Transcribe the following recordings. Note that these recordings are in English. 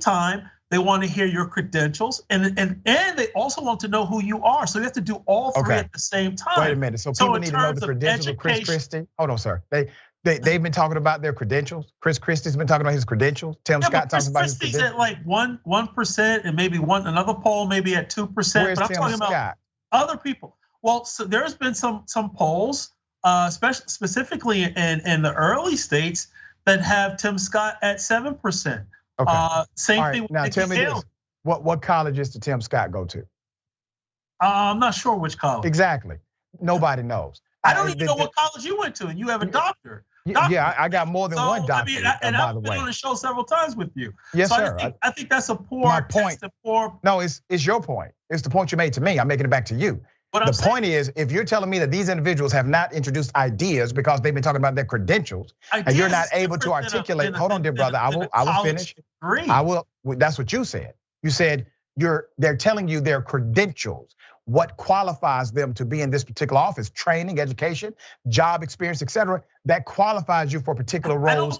time, they want to hear your credentials, and they also want to know who you are. So you have to do all three at the same time. Wait a minute. So people need to know the credentials of Chris Christie. Hold on, sir. They've been talking about their credentials. Chris Christie's been talking about his credentials. Tim Scott talks about his credentials. At like 1%, and maybe another poll maybe at 2%. Where's but I'm Tim talking Scott? about other people. Well, so there's been some polls, specifically in the early states, that have Tim Scott at 7%. Okay. Same thing with now Nikki tell me Haley. this. What colleges did Tim Scott go to? I'm not sure which college. Exactly. Nobody knows. I don't even know what college you went to, and you have a doctor. Yeah, I got more than one doctor. And by the way, I've been on the show several times with you. Yes, so sir. I think that's a poor point. No, it's your point. It's the point you made to me. I'm making it back to you. The point is, if you're telling me that these individuals have not introduced ideas because they've been talking about their credentials, and you're not able to articulate. Hold on, dear brother. I will finish. That's what you said. You said they're telling you their credentials. What qualifies them to be in this particular office? Training, education, job experience, etc. That qualifies you for particular roles.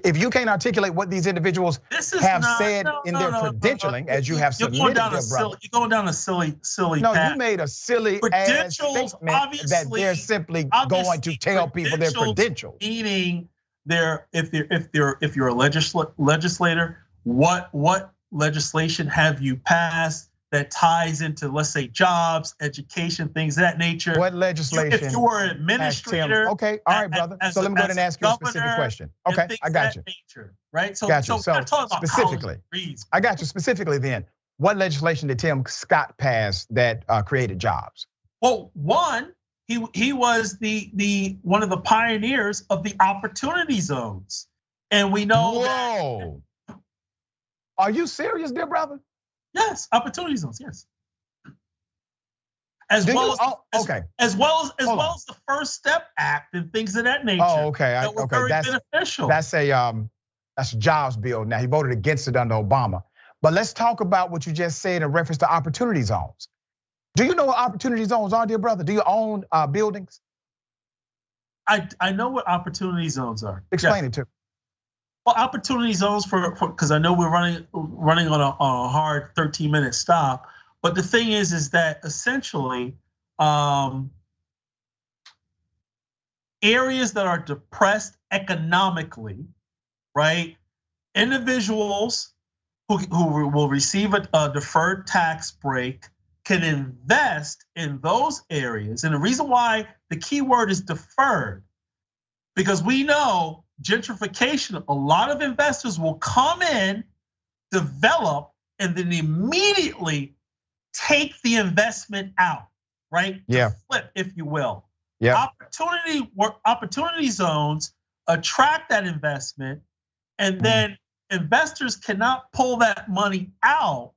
If you can't articulate what these individuals have said in their credentialing, as you have submitted, you're going down a silly No, path. you made a silly ass statement that they're simply going to tell people their credentials. Meaning, if you're a legislator, what legislation have you passed that ties into, let's say, jobs, education, things of that nature? What legislation? If you were an administrator. Okay, all right, brother. So let me go ahead and ask you a specific question. Okay, I got you. Right? So specifically, I got you specifically then. What legislation did Tim Scott pass that created jobs? Well, one, he was the one of the pioneers of the opportunity zones. And we know that. Are you serious, dear brother? Yes, opportunity zones. Yes. As well as the First Step Act and things of that nature. Oh, okay. That were very beneficial. That's a jobs bill. Now he voted against it under Obama. But let's talk about what you just said in reference to opportunity zones. Do you know what opportunity zones are, dear brother? Do you own buildings? I know what opportunity zones are. Explain it to me. Well, opportunity zones because I know we're running on a hard 13-minute stop. But the thing is that essentially areas that are depressed economically, right? Individuals who will receive a deferred tax break can invest in those areas. And the reason why the key word is deferred, because we know gentrification, a lot of investors will come in, develop, and then immediately take the investment out, right? Yeah. Flip, if you will. Yeah. Opportunity zones attract that investment, and then investors cannot pull that money out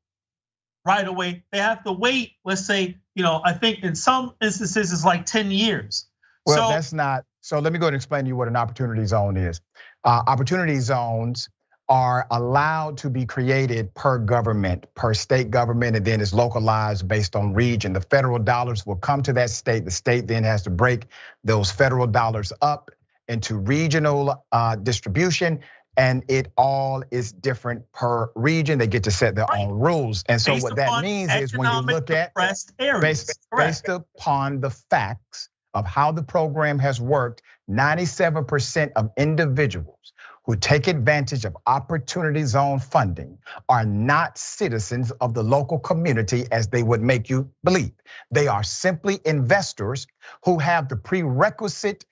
right away. They have to wait, let's say, I think in some instances it's like 10 years. Well, that's not. So let me go ahead and explain to you what an opportunity zone is. Opportunity zones are allowed to be created per government, per state government, and then it's localized based on region. The federal dollars will come to that state. The state then has to break those federal dollars up into regional distribution, and it all is different per region. They get to set their own rules. And so what that means is when you look at based upon the facts of how the program has worked, 97% of individuals who take advantage of opportunity zone funding are not citizens of the local community as they would make you believe. They are simply investors who have the prerequisite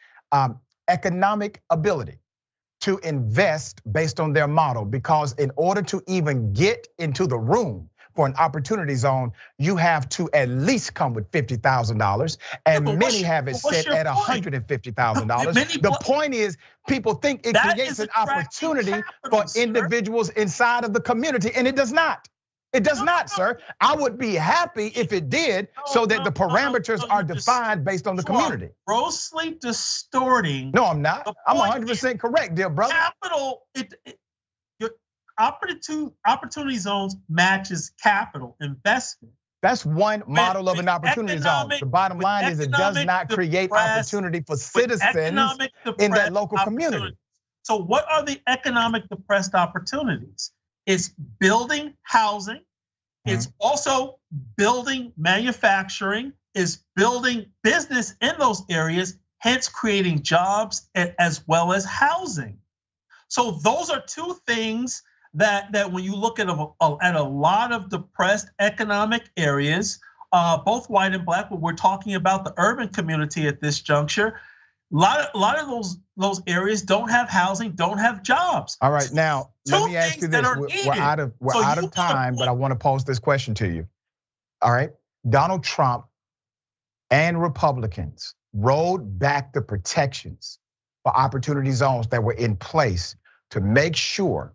economic ability to invest based on their model, because in order to even get into the room for an opportunity zone, you have to at least come with $50,000, and many have it set at $150,000. The point is, people think it creates an opportunity for individuals inside of the community, and it does not. It does not, sir. I would be happy if it did, so that the parameters are defined based on the community. Grossly distorting. No, I'm not. I'm 100% correct, dear brother. Capital, opportunity zones matches capital investment. That's one model of an opportunity zone. The bottom line is it does not create opportunity for citizens in that local community. So what are the economic depressed opportunities? It's building housing. It's also building manufacturing, is building business in those areas, hence creating jobs as well as housing. So those are two things that when you look at a lot of depressed economic areas, both white and black, but we're talking about the urban community at this juncture. A lot of those areas don't have housing, don't have jobs. All right, now let me ask you this: we're out of time, but I want to pose this question to you. All right, Donald Trump and Republicans rolled back the protections for opportunity zones that were in place to make sure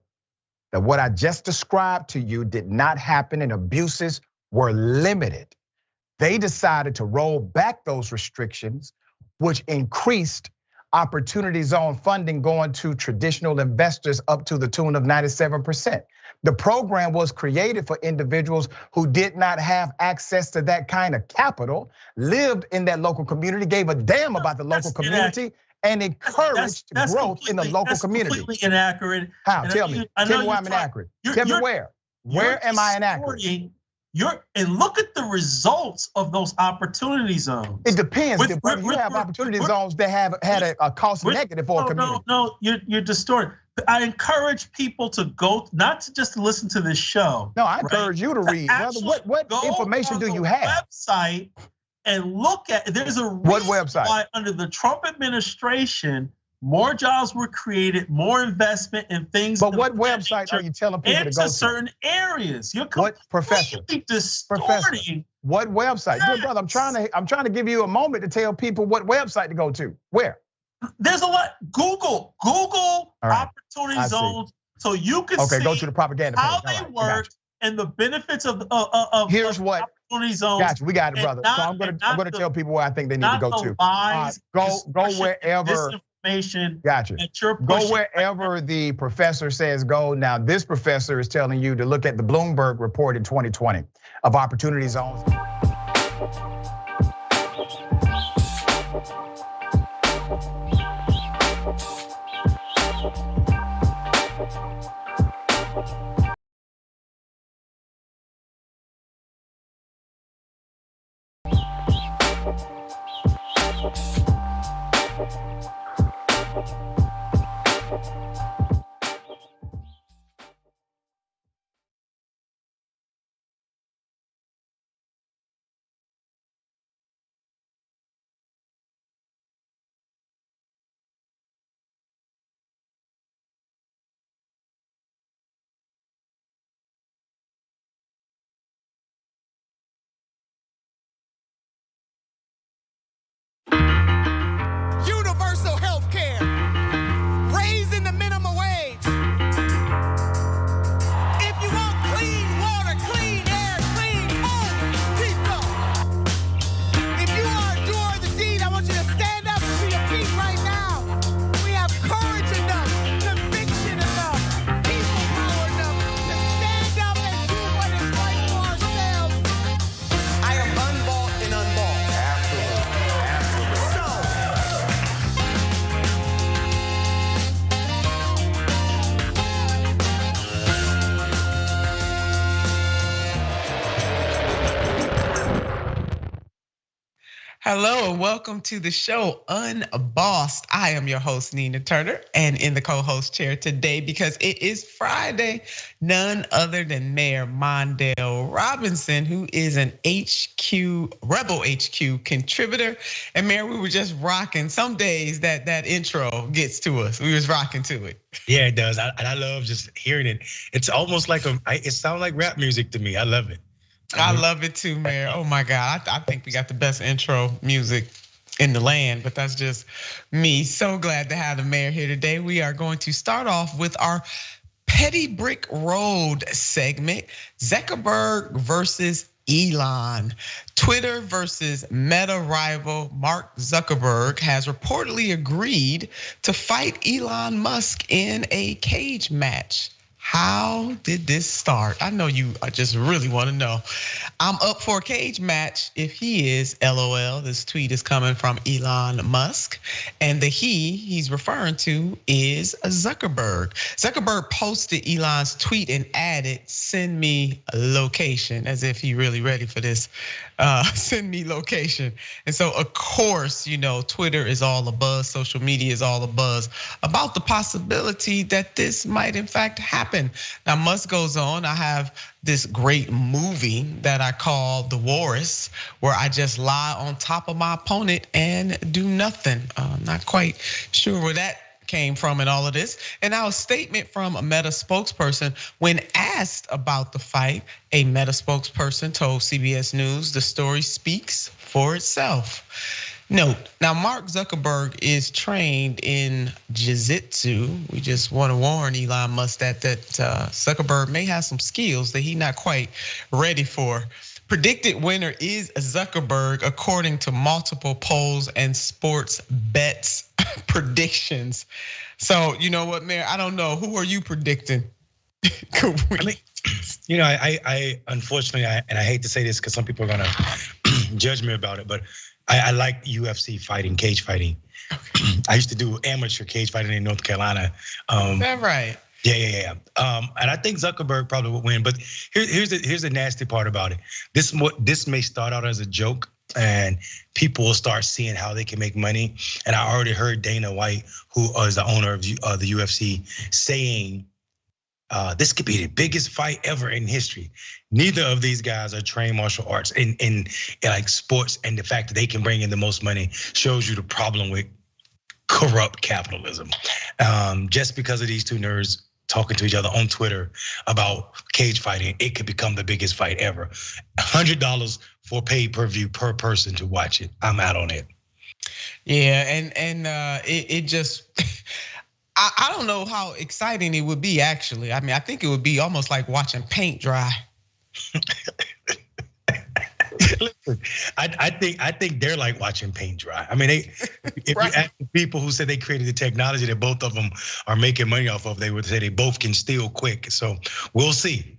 that what I just described to you did not happen and abuses were limited. They decided to roll back those restrictions, which increased opportunity zone funding going to traditional investors up to the tune of 97%. The program was created for individuals who did not have access to that kind of capital, lived in that local community, gave a damn about the local community, and encouraged growth in the local community. That's completely inaccurate. How? Tell me why I'm inaccurate. Tell me where. Where am I inaccurate? And look at the results of those opportunity zones. It depends. You have opportunity zones that have had a cost negative for a community. No, you're distorted. I encourage people to go, not to just listen to this show. No, I encourage you to read. What information do you have? Website and look at. There's a reason why under the Trump administration, more jobs were created, more investment in things. But what website are you telling people to go to? Certain areas. You're completely distorting. What website? Yes. Good brother, I'm trying to give you a moment to tell people what website to go to. Where? There's a lot. Google opportunity zones, so you can see go to the propaganda page. How they work and the benefits of here's what opportunity zones. Gotcha, we got it, brother. So I'm gonna tell people where I think they need to go to. Go wherever. Gotcha. Go wherever the professor says go. Now, this professor is telling you to look at the Bloomberg report in 2020 of opportunity zones. Universal health care, raising the minimum wage. If you want clean water, clean air, clean food, keep going. If you are doing the deed, I want you to stand up to your feet right now. We have courage enough, conviction enough, people power enough to stand up and do what is right for ourselves. I am unbought and unbought. Hello and welcome to the show Unbossed. I am your host Nina Turner, and in the co-host chair today, because it is Friday, none other than Mayor Mondale Robinson, who is an Rebel HQ contributor. And Mayor, we were just rocking. Some days that intro gets to us. We was rocking to it. Yeah, it does. I love just hearing it. It's almost like it sounds like rap music to me. I love it. I love it too, Mayor. Oh my God, I think we got the best intro music in the land, but that's just me. So glad to have the mayor here today. We are going to start off with our Petty Brick Road segment, Zuckerberg versus Elon. Twitter versus Meta rival Mark Zuckerberg has reportedly agreed to fight Elon Musk in a cage match. How did this start? I know you just really want to know. I'm up for a cage match if he is, LOL. This tweet is coming from Elon Musk. And the he's referring to is Zuckerberg. Zuckerberg posted Elon's tweet and added, "Send me a location," as if he really ready for this. Send me location. And so, of course, Twitter is all abuzz, social media is all abuzz about the possibility that this might in fact happen. Now, Musk goes on, I have this great movie that I call The Walrus, where I just lie on top of my opponent and do nothing. Not quite sure where that came from in all of this. And now a statement from a Meta spokesperson. When asked about the fight, a Meta spokesperson told CBS News the story speaks for itself. Note, now Mark Zuckerberg is trained in jiu-jitsu. We just want to warn Elon Musk that Zuckerberg may have some skills that he's not quite ready for. Predicted winner is Zuckerberg, according to multiple polls and sports bets predictions. So you know what, Mayor? I don't know. Who are you predicting? I mean, I unfortunately, and I hate to say this because some people are gonna judge me about it, but I like UFC fighting, cage fighting. Okay. I used to do amateur cage fighting in North Carolina. Is that right? Yeah. And I think Zuckerberg probably would win. But here's the nasty part about it. This may start out as a joke, and people will start seeing how they can make money. And I already heard Dana White, who is the owner of the UFC, saying this could be the biggest fight ever in history. Neither of these guys are trained martial arts in like sports, and the fact that they can bring in the most money shows you the problem with corrupt capitalism. Just because of these two nerds talking to each other on Twitter about cage fighting, it could become the biggest fight ever. $100 for pay-per-view per person to watch it. I'm out on it. Yeah, and it just. I don't know how exciting it would be, actually. I mean, I think it would be almost like watching paint dry. Listen, I think they're like watching paint dry. I mean, if right. you ask people who said they created the technology that both of them are making money off of, they would say they both can steal quick. So we'll see.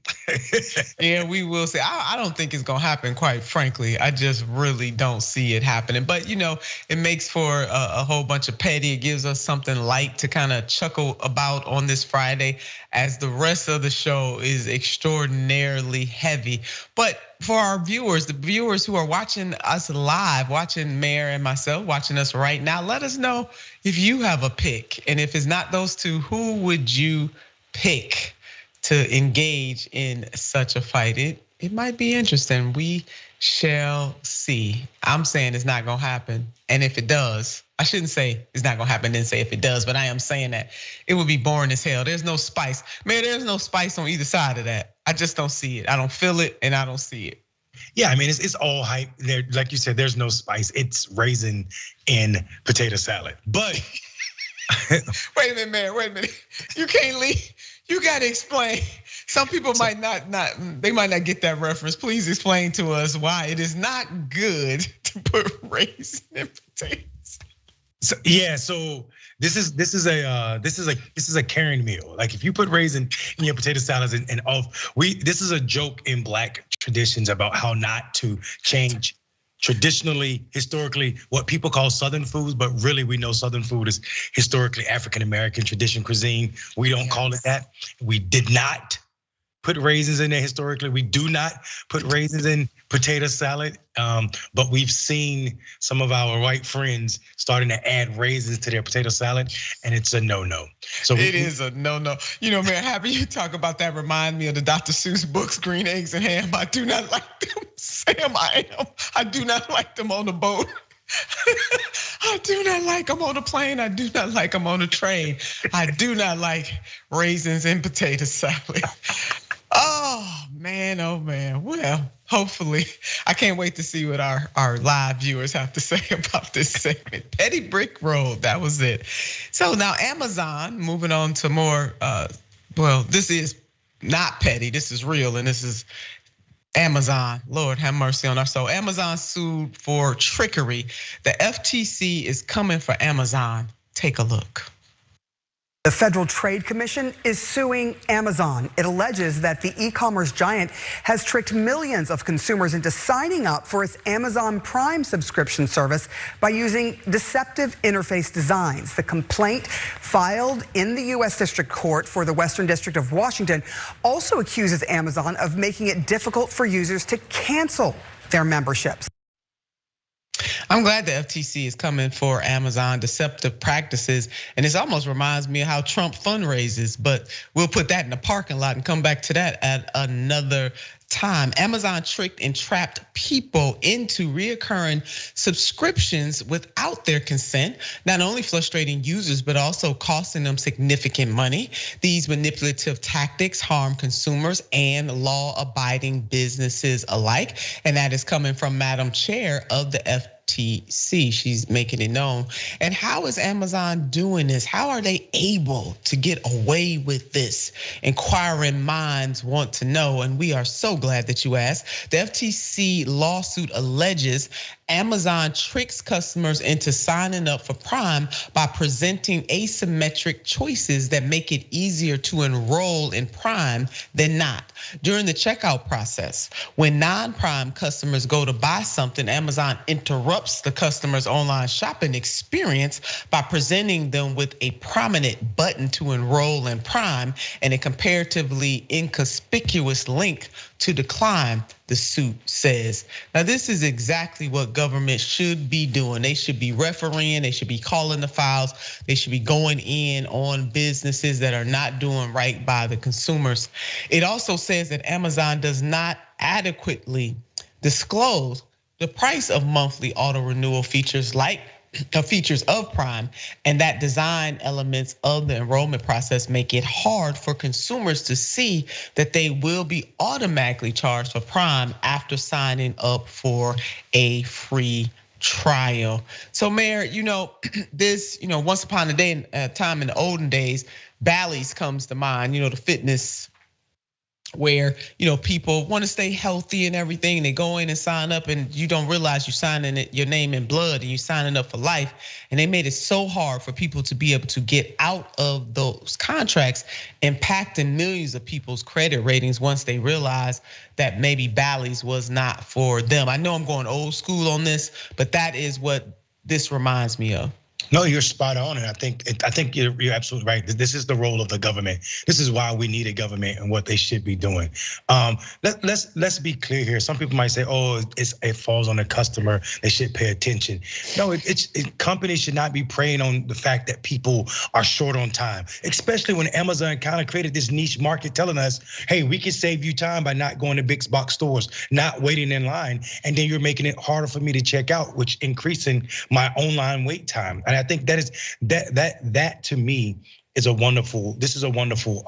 Yeah, we will see. I don't think it's gonna happen, quite frankly. I just really don't see it happening. But it makes for a whole bunch of petty. It gives us something light to kind of chuckle about on this Friday, as the rest of the show is extraordinarily heavy. But for our viewers, the viewers who are watching us live, watching Mayor and myself, watching us right now, let us know if you have a pick. And if it's not those two, who would you pick to engage in such a fight? It might be interesting. We shall see. I'm saying it's not gonna happen. And if it does, I shouldn't say it's not gonna happen, then say if it does, but I am saying that it would be boring as hell. There's no spice. Man, there's no spice on either side of that. I just don't see it. I don't feel it and I don't see it. Yeah, I mean, it's all hype. There, like you said, there's no spice. It's raisin in potato salad. But wait a minute, man. Wait a minute. You can't leave. You gotta explain. Some people might not get that reference. Please explain to us why it is not good to put raisin in potatoes. So this is a Karen meal. Like if you put raisin in your potato salads and this is a joke in Black traditions about how not to change traditionally, historically, what people call Southern foods, but really we know Southern food is historically African American tradition cuisine. We don't call it that. We did not put raisins in there historically. We do not put raisins in potato salad, but we've seen some of our white friends starting to add raisins to their potato salad, and it's a no-no. So it is a no-no. Man, having you talk about that remind me of the Dr. Seuss books, Green Eggs and Ham. I do not like them. Sam, I am. I do not like them on the boat. I do not like them on a plane. I do not like them on a train. I do not like raisins in potato salad. Oh man. Well, hopefully, I can't wait to see what our live viewers have to say about this segment. Petty Brick Road, that was it. So now Amazon, moving on to more, well, this is not petty, this is real, and this is Amazon. Lord have mercy on our soul. Amazon sued for trickery. The FTC is coming for Amazon. Take a look. The Federal Trade Commission is suing Amazon. It alleges that the e-commerce giant has tricked millions of consumers into signing up for its Amazon Prime subscription service by using deceptive interface designs. The complaint filed in the U.S. District Court for the Western District of Washington also accuses Amazon of making it difficult for users to cancel their memberships. I'm glad the FTC is coming for Amazon deceptive practices, and this almost reminds me of how Trump fundraises, but we'll put that in the parking lot and come back to that at another time. Amazon tricked and trapped people into reoccurring subscriptions without their consent, not only frustrating users, but also costing them significant money. These manipulative tactics harm consumers and law-abiding businesses alike, and that is coming from Madam Chair of the FTC. She's making it known. And how is Amazon doing this? How are they able to get away with this? Inquiring minds want to know, and we are so glad that you asked. The FTC lawsuit alleges Amazon tricks customers into signing up for Prime by presenting asymmetric choices that make it easier to enroll in Prime than not. During the checkout process, when non-Prime customers go to buy something, Amazon interrupts the customer's online shopping experience by presenting them with a prominent button to enroll in Prime and a comparatively inconspicuous link to decline, the suit says. Now, this is exactly what government should be doing. They should be refereeing, they should be calling the files, they should be going in on businesses that are not doing right by the consumers. It also says that Amazon does not adequately disclose the price of monthly auto renewal features like features of Prime, and that design elements of the enrollment process make it hard for consumers to see that they will be automatically charged for Prime after signing up for a free trial. So, Mayor, this, once upon a time in the olden days, Bally's comes to mind, the fitness where people want to stay healthy and everything, and they go in and sign up, and you don't realize you're signing your name in blood and you're signing up for life. And they made it so hard for people to be able to get out of those contracts, impacting millions of people's credit ratings once they realized that maybe Bally's was not for them. I know I'm going old school on this, but that is what this reminds me of. No, you're spot on, and I think you're absolutely right. This is the role of the government. This is why we need a government and what they should be doing. Let's be clear here. Some people might say, "Oh, it falls on the customer. They should pay attention." No, companies should not be preying on the fact that people are short on time, especially when Amazon kind of created this niche market, telling us, "Hey, we can save you time by not going to big box stores, not waiting in line, and then you're making it harder for me to check out, which increasing my online wait time." And I think that to me is a wonderful. This is a wonderful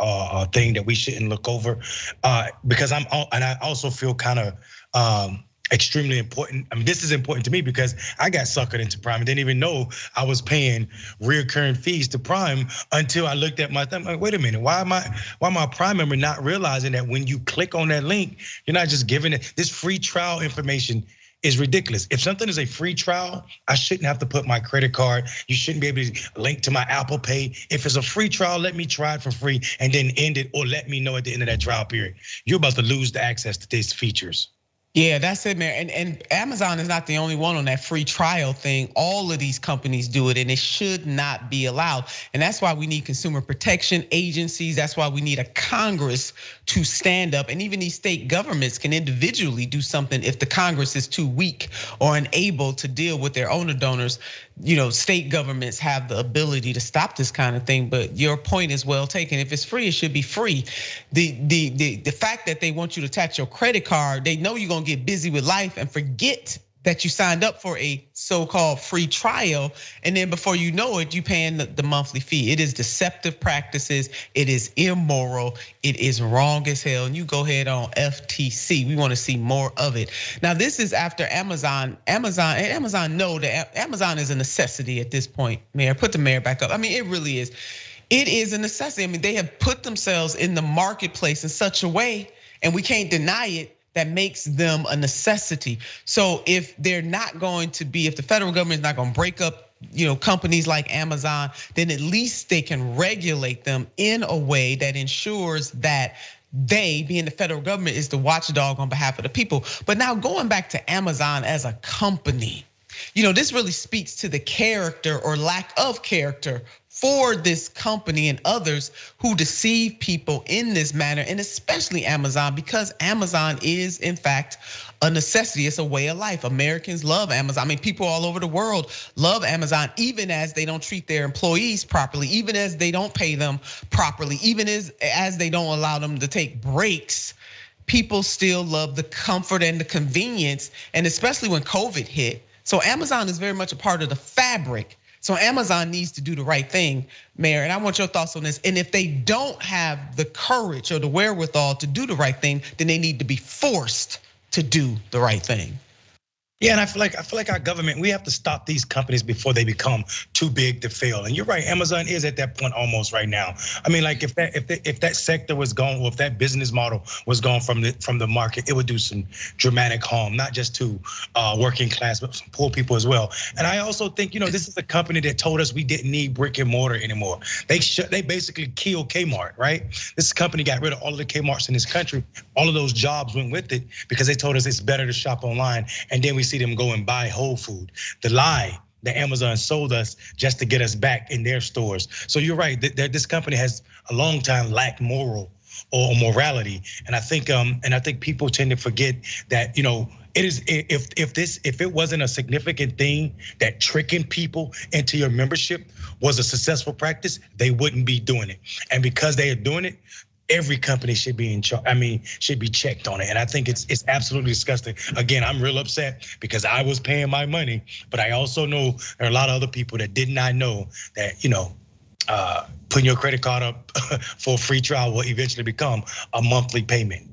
thing that we shouldn't look over, because I also feel kind of extremely important. I mean, this is important to me because I got suckered into Prime and didn't even know I was paying recurring fees to Prime until I looked at my thing. Like, wait a minute, why am I a Prime member not realizing that when you click on that link, you're not just giving it this free trial information. Is ridiculous. If something is a free trial, I shouldn't have to put my credit card. You shouldn't be able to link to my Apple Pay. If it's a free trial, let me try it for free and then end it, or let me know at the end of that trial period. You're about to lose the access to these features. Yeah, that's it, man. And Amazon is not the only one on that free trial thing. All of these companies do it, and it should not be allowed. And that's why we need consumer protection agencies. That's why we need a Congress to stand up. And even these state governments can individually do something if the Congress is too weak or unable to deal with their owner donors. State governments have the ability to stop this kind of thing. But your point is well taken. If it's free, it should be free. The fact that they want you to attach your credit card, they know you're gonna get busy with life and forget that you signed up for a so-called free trial, and then before you know it, you paying the monthly fee. It is deceptive practices, it is immoral, it is wrong as hell, and you go ahead on FTC. We want to see more of it. Now, this is after Amazon know that Amazon is a necessity at this point. Mayor, put the mayor back up. I mean, it really is. It is a necessity. I mean, they have put themselves in the marketplace in such a way, and we can't deny it, that makes them a necessity. So if they're not going to be, if the federal government is not going to break up companies like Amazon, then at least they can regulate them in a way that ensures that they, being the federal government, is the watchdog on behalf of the people. But now going back to Amazon as a company, this really speaks to the character or lack of character for this company and others who deceive people in this manner, and especially Amazon, because Amazon is in fact a necessity. It's a way of life. Americans love Amazon. I mean, people all over the world love Amazon, even as they don't treat their employees properly, even as they don't pay them properly, even as they don't allow them to take breaks. People still love the comfort and the convenience, and especially when COVID hit. So Amazon is very much a part of the fabric. So Amazon needs to do the right thing, Mayor, and I want your thoughts on this. And if they don't have the courage or the wherewithal to do the right thing, then they need to be forced to do the right thing. Yeah, and I feel like our government, we have to stop these companies before they become too big to fail. And you're right, Amazon is at that point almost right now. I mean, like if that sector was gone, or if that business model was gone from the market, it would do some dramatic harm, not just to working class, but some poor people as well. And I also think, this is a company that told us we didn't need brick and mortar anymore. They basically killed Kmart, right? This company got rid of all of the Kmarts in this country. All of those jobs went with it because they told us it's better to shop online. And then we see them go and buy Whole Food. The lie that Amazon sold us just to get us back in their stores. So you're right, this company has a long time lacked moral or morality. And I think people tend to forget that, it is, if it wasn't a significant thing that tricking people into your membership was a successful practice, they wouldn't be doing it. And because they are doing it, every company should be should be checked on it. And I think it's absolutely disgusting. Again, I'm real upset because I was paying my money, but I also know there are a lot of other people that did not know that, putting your credit card up for a free trial will eventually become a monthly payment.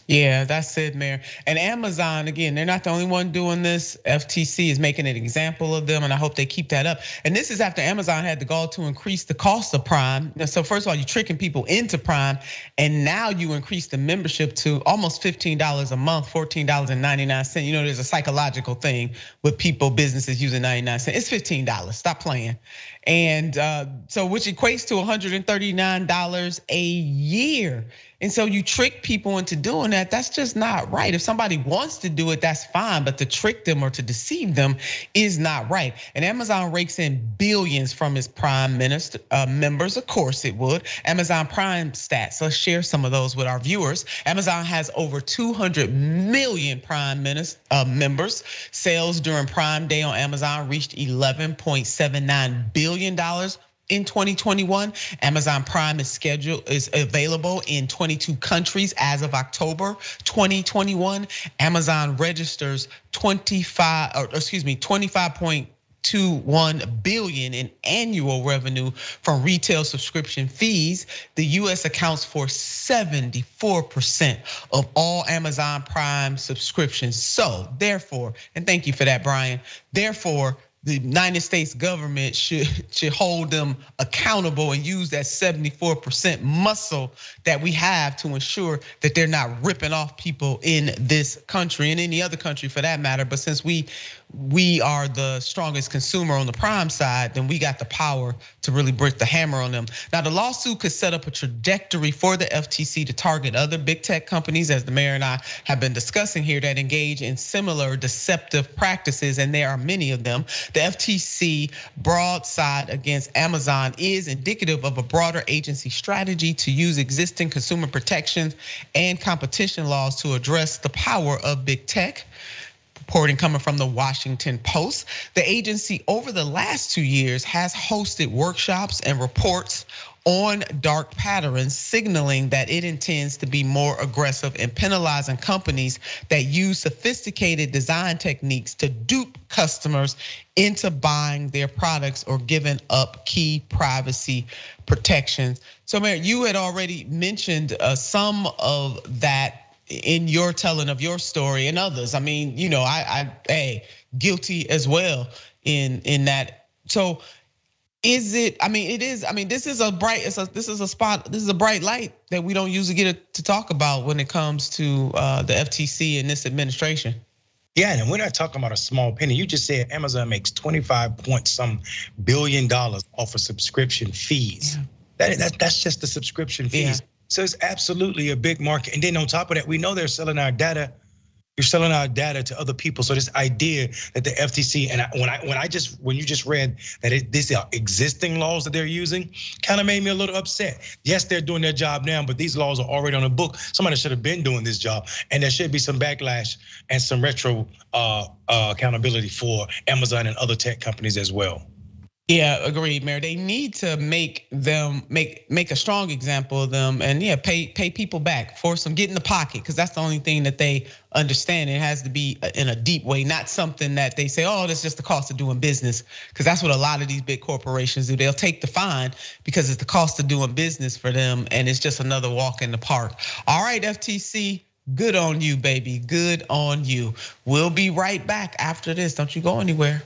Yeah, that's it, Mayor. And Amazon, again, they're not the only one doing this. FTC is making an example of them, and I hope they keep that up. And this is after Amazon had the gall to increase the cost of Prime. So first of all, you're tricking people into Prime, and now you increase the membership to almost $15 a month, $14.99. There's a psychological thing with people, businesses using 99 cents. It's $15, stop playing. And so which equates to $139 a year. And so you trick people into doing that. That's just not right. If somebody wants to do it, that's fine. But to trick them or to deceive them is not right. And Amazon rakes in billions from its Prime members. Of course it would. Amazon Prime stats. Let's share some of those with our viewers. Amazon has over 200 million Prime members. Sales during Prime Day on Amazon reached $11.79 billion. In 2021, Amazon Prime is available in 22 countries as of October 2021. Amazon registers 25.21 billion in annual revenue from retail subscription fees. The US accounts for 74% of all Amazon Prime subscriptions. So therefore, and thank you for that, Brian, therefore, the United States government should hold them accountable and use that 74% muscle that we have to ensure that they're not ripping off people in this country and any other country for that matter. But since we are the strongest consumer on the Prime side, then we got the power to really break the hammer on them. Now, the lawsuit could set up a trajectory for the FTC to target other big tech companies, as the mayor and I have been discussing here, that engage in similar deceptive practices, and there are many of them. The FTC broadside against Amazon is indicative of a broader agency strategy to use existing consumer protections and competition laws to address the power of big tech. Reporting coming from the Washington Post. The agency over the last 2 years has hosted workshops and reports on dark patterns, signaling that it intends to be more aggressive in penalizing companies that use sophisticated design techniques to dupe customers into buying their products or giving up key privacy protections. So, Mayor, you had already mentioned some of that in your telling of your story, and others. I mean, I guilty as well in that. So is it? I mean, it is. I mean, this is a bright light that we don't usually get to talk about when it comes to the FTC and this administration. Yeah, and we're not talking about a small penny. You just said Amazon makes 25 point some billion dollars off of subscription fees. That's just the subscription fees. Yeah. So it's absolutely a big market. And then on top of that, we know they're selling our data. You're selling our data to other people. So this idea that the FTC and when you just read that these are existing laws that they're using, kind of made me a little upset. Yes, they're doing their job now, but these laws are already on the book. Somebody should have been doing this job, and there should be some backlash and some retro accountability for Amazon and other tech companies as well. Yeah, agreed, Mayor. They need to make a strong example of them, and pay people back, force them, get in the pocket, because that's the only thing that they understand. It has to be in a deep way, not something that they say, oh, that's just the cost of doing business, because that's what a lot of these big corporations do. They'll take the fine because it's the cost of doing business for them, and it's just another walk in the park. All right, FTC. Good on you, baby. Good on you. We'll be right back after this. Don't you go anywhere.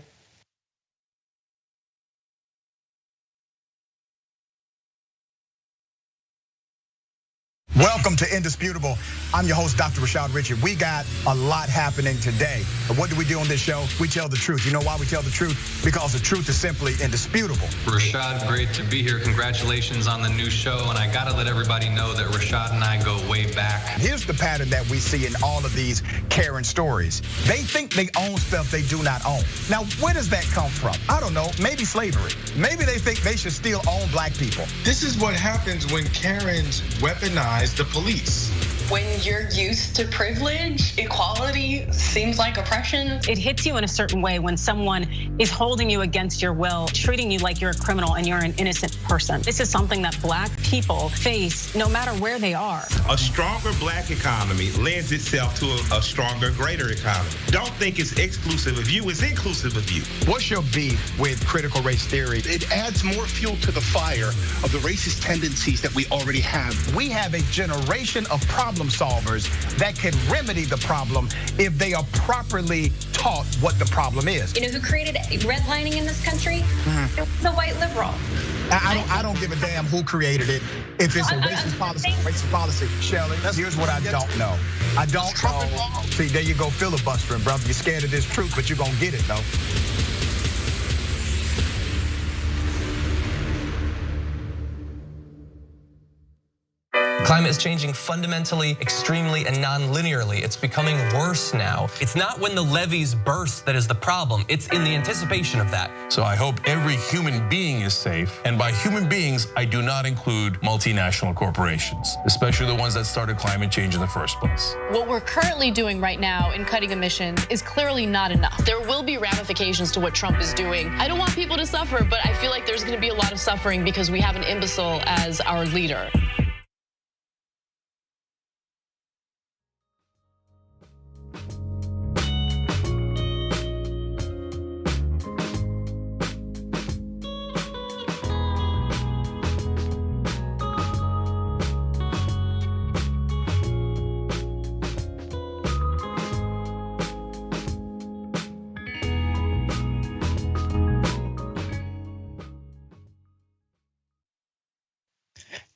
Welcome to Indisputable. I'm your host, Dr. Rashad Richard. We got a lot happening today. But what do we do on this show? We tell the truth. You know why we tell the truth? Because the truth is simply indisputable. Rashad, great to be here. Congratulations on the new show. And I gotta let everybody know that Rashad and I go way back. Here's the pattern that we see in all of these Karen stories. They think they own stuff they do not own. Now, where does that come from? I don't know, maybe slavery. Maybe they think they should still own black people. This is what happens when Karens weaponize the police. When you're used to privilege, equality seems like oppression. It hits you in a certain way when someone is holding you against your will, treating you like you're a criminal and you're an innocent person. This is something that black people face no matter where they are. A stronger black economy lends itself to a stronger, greater economy. Don't think it's exclusive of you, it's inclusive of you. What's your beef with critical race theory? It adds more fuel to the fire of the racist tendencies that we already have. We have a generation of problem solvers that can remedy the problem if they are properly taught what the problem is. You know who created redlining in this country? It was a white liberal. I don't give a damn who created it. If it's a racist policy, Shelley, here's what I don't know. I don't know. See, there you go filibustering, brother. You're scared of this truth, but you're gonna get it though. Climate is changing fundamentally, extremely, and non-linearly. It's becoming worse now. It's not when the levees burst that is the problem. It's in the anticipation of that. So I hope every human being is safe. And by human beings, I do not include multinational corporations, especially the ones that started climate change in the first place. What we're currently doing right now in cutting emissions is clearly not enough. There will be ramifications to what Trump is doing. I don't want people to suffer, but I feel like there's gonna be a lot of suffering because we have an imbecile as our leader.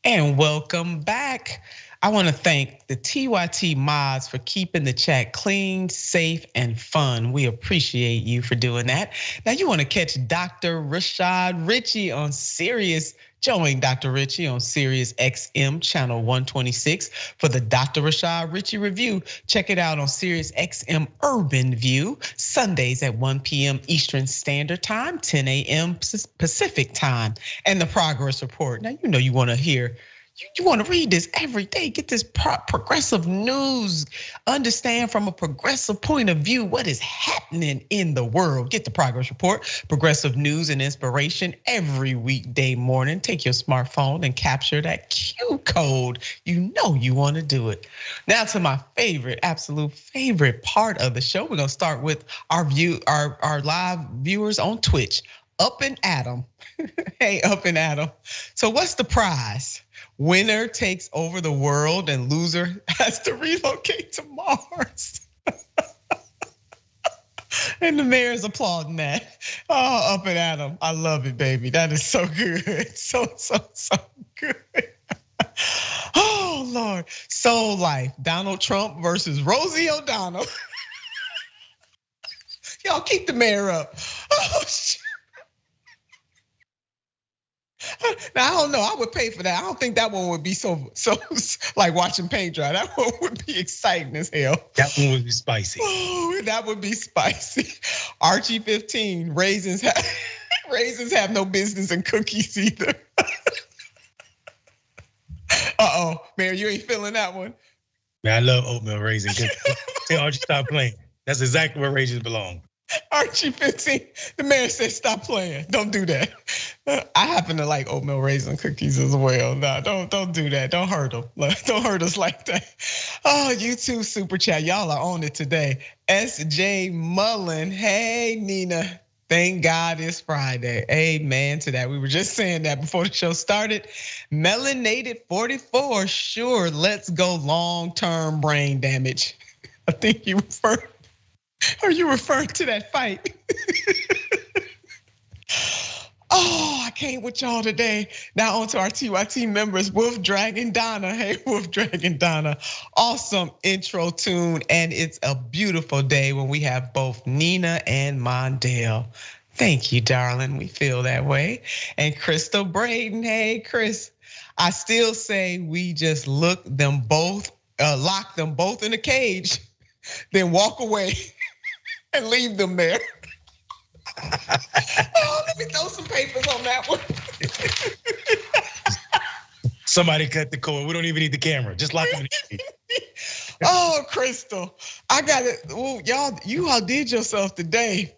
And welcome back. I want to thank the TYT mods for keeping the chat clean, safe, and fun. We appreciate you for doing that. Now you want to catch Dr. Rashad Richard on Sirius. Join Dr. Richard on Sirius XM channel 126 for the Dr. Rashad Richard Review. Check it out on Sirius XM Urban View, Sundays at 1 p.m. Eastern Standard Time, 10 a.m. Pacific Time. And the Progress Report. Now you know you want to hear. You want to read this every day, get this progressive news, understand from a progressive point of view what is happening in the world. Get the Progress Report, progressive news and inspiration every weekday morning. Take your smartphone and capture that Q code. You know you want to do it. Now to my favorite, absolute favorite part of the show. We're gonna start with our live viewers on Twitch. Up and Adam. Hey, Up and Adam. So what's the prize? Winner takes over the world and loser has to relocate to Mars. And the mayor's applauding that. Oh, Up and Adam, I love it, baby. That is so good, so good. Oh Lord, Soul Life, Donald Trump versus Rosie O'Donnell. Y'all keep the mayor up. Oh, shit. Now, I don't know. I would pay for that. I don't think that one would be so like watching paint dry. That one would be exciting as hell. That one would be spicy. Oh, that would be spicy. Archie 15, raisins have no business in cookies either. Mayor, you ain't feeling that one. Man, I love oatmeal raisin cookies. Tell Archie stop playing. That's exactly where raisins belong. Archie 15, the mayor said stop playing. Don't do that. I happen to like oatmeal raisin cookies as well. No, don't do that. Don't hurt them. Don't hurt us like that. Oh, YouTube super chat. Y'all are on it today. SJ Mullen. Hey, Nina. Thank God it's Friday. Amen to that. We were just saying that before the show started. Melanated 44. Sure, let's go long-term brain damage. I think you referred. Are you referring to that fight? Oh, I came with y'all today. Now on to our TYT members, Wolf Dragon Donna. Hey, Wolf Dragon Donna. Awesome intro tune, and it's a beautiful day when we have both Nina and Mondale. Thank you, darling. We feel that way. And Crystal Braden. Hey, Chris. I still say we just lock them both in a cage, then walk away. And leave them there. Oh, let me throw some papers on that one. Somebody cut the cord. We don't even need the camera. Just lock them in. Oh, Crystal, I got it. Well, you all did yourself today,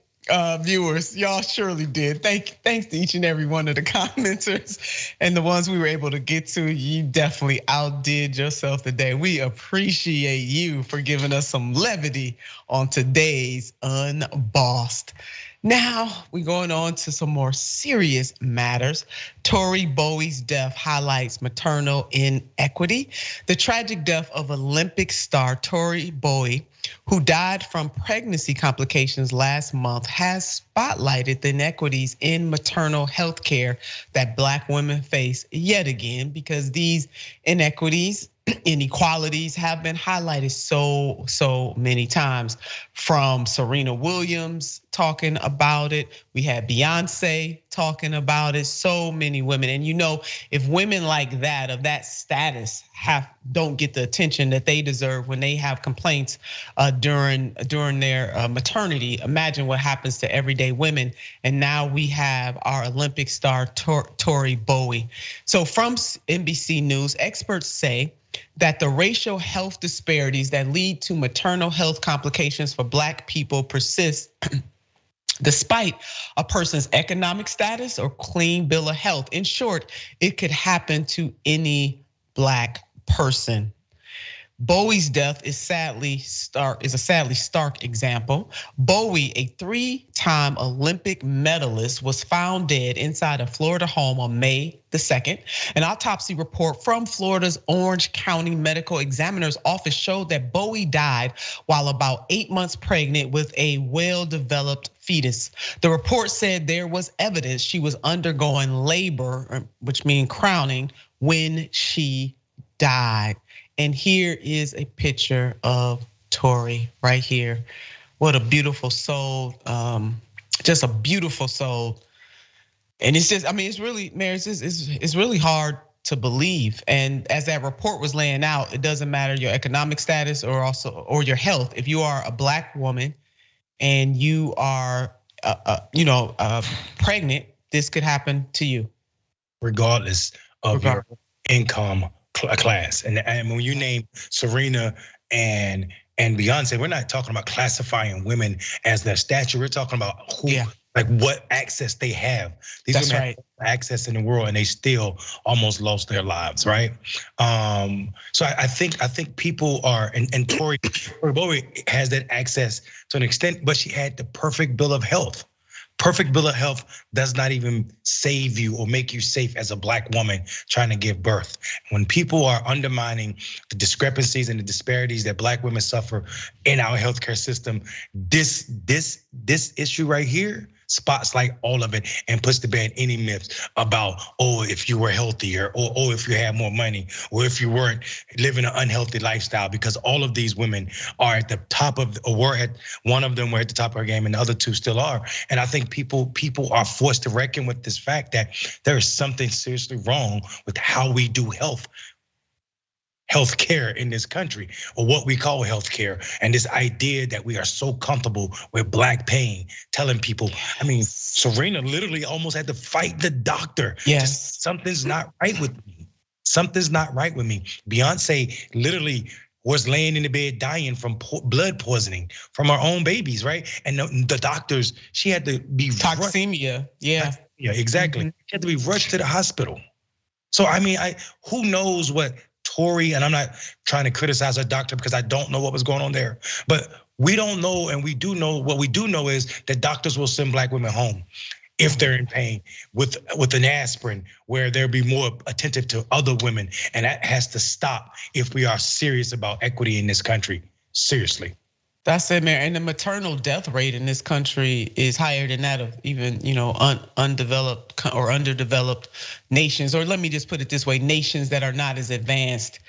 viewers. Y'all surely did. Thanks to each and every one of the commenters and the ones we were able to get to. You definitely outdid yourself today. We appreciate you for giving us some levity on today's Unbossed. Now we're going on to some more serious matters. Tori Bowie's death highlights maternal inequity. The tragic death of Olympic star Tori Bowie, who died from pregnancy complications last month, has spotlighted the inequities in maternal health care that Black women face yet again, because these inequities, inequalities have been highlighted so many times. From Serena Williams talking about it, we had Beyonce talking about it, so many women. And if women like that, of that status, don't get the attention that they deserve when they have complaints during their maternity, imagine what happens to everyday women. And now we have our Olympic star Tori Bowie. So from NBC News, experts say that the racial health disparities that lead to maternal health complications for Black people persist despite a person's economic status or clean bill of health. In short, it could happen to any Black person. Bowie's death is a sadly stark example. Bowie, a 3-time Olympic medalist, was found dead inside a Florida home on May the 2nd. An autopsy report from Florida's Orange County Medical Examiner's Office showed that Bowie died while about 8 months pregnant with a well-developed fetus. The report said there was evidence she was undergoing labor, which means crowning, when she died. And here is a picture of Tori right here. What a beautiful soul, just a beautiful soul. And it's just, it's really, Mary, it's really hard to believe. And as that report was laying out, it doesn't matter your economic status or your health. If you are a Black woman and you are, pregnant, this could happen to you, regardless of your income class. And when you name Serena and Beyonce, we're not talking about classifying women as their stature. We're talking about like what access they have. These women have access in the world, and they still almost lost their lives, right? So I think people are, and Tori Bowie has that access to an extent, but she had the perfect bill of health. Perfect bill of health does not even save you or make you safe as a Black woman trying to give birth. When people are undermining the discrepancies and the disparities that Black women suffer in our healthcare system, this issue right here spotlight all of it and puts to bed any myths about, if you were healthier, or if you had more money, or if you weren't living an unhealthy lifestyle, because all of these women are at the top of, one of them were at the top of her game and the other two still are. And I think people are forced to reckon with this fact that there is something seriously wrong with how we do healthcare in this country, or what we call healthcare, and this idea that we are so comfortable with black pain, telling people. I mean, Serena literally almost had to fight the doctor. Yes, something's not right with me. Something's not right with me. Beyonce literally was laying in the bed dying from blood poisoning from her own babies, right? And the doctors, she had to be toxemia. Yeah, exactly. She had to be rushed to the hospital. So I mean, who knows what Tori, and I'm not trying to criticize her doctor because I don't know what was going on there, but we don't know, and we do know, what we do know is that doctors will send black women home if they're in pain with an aspirin, where they'll be more attentive to other women. And that has to stop if we are serious about equity in this country, seriously. That's it, Mayor. And the maternal death rate in this country is higher than that of even, undeveloped or underdeveloped nations. Or let me just put it this way, nations that are not as advanced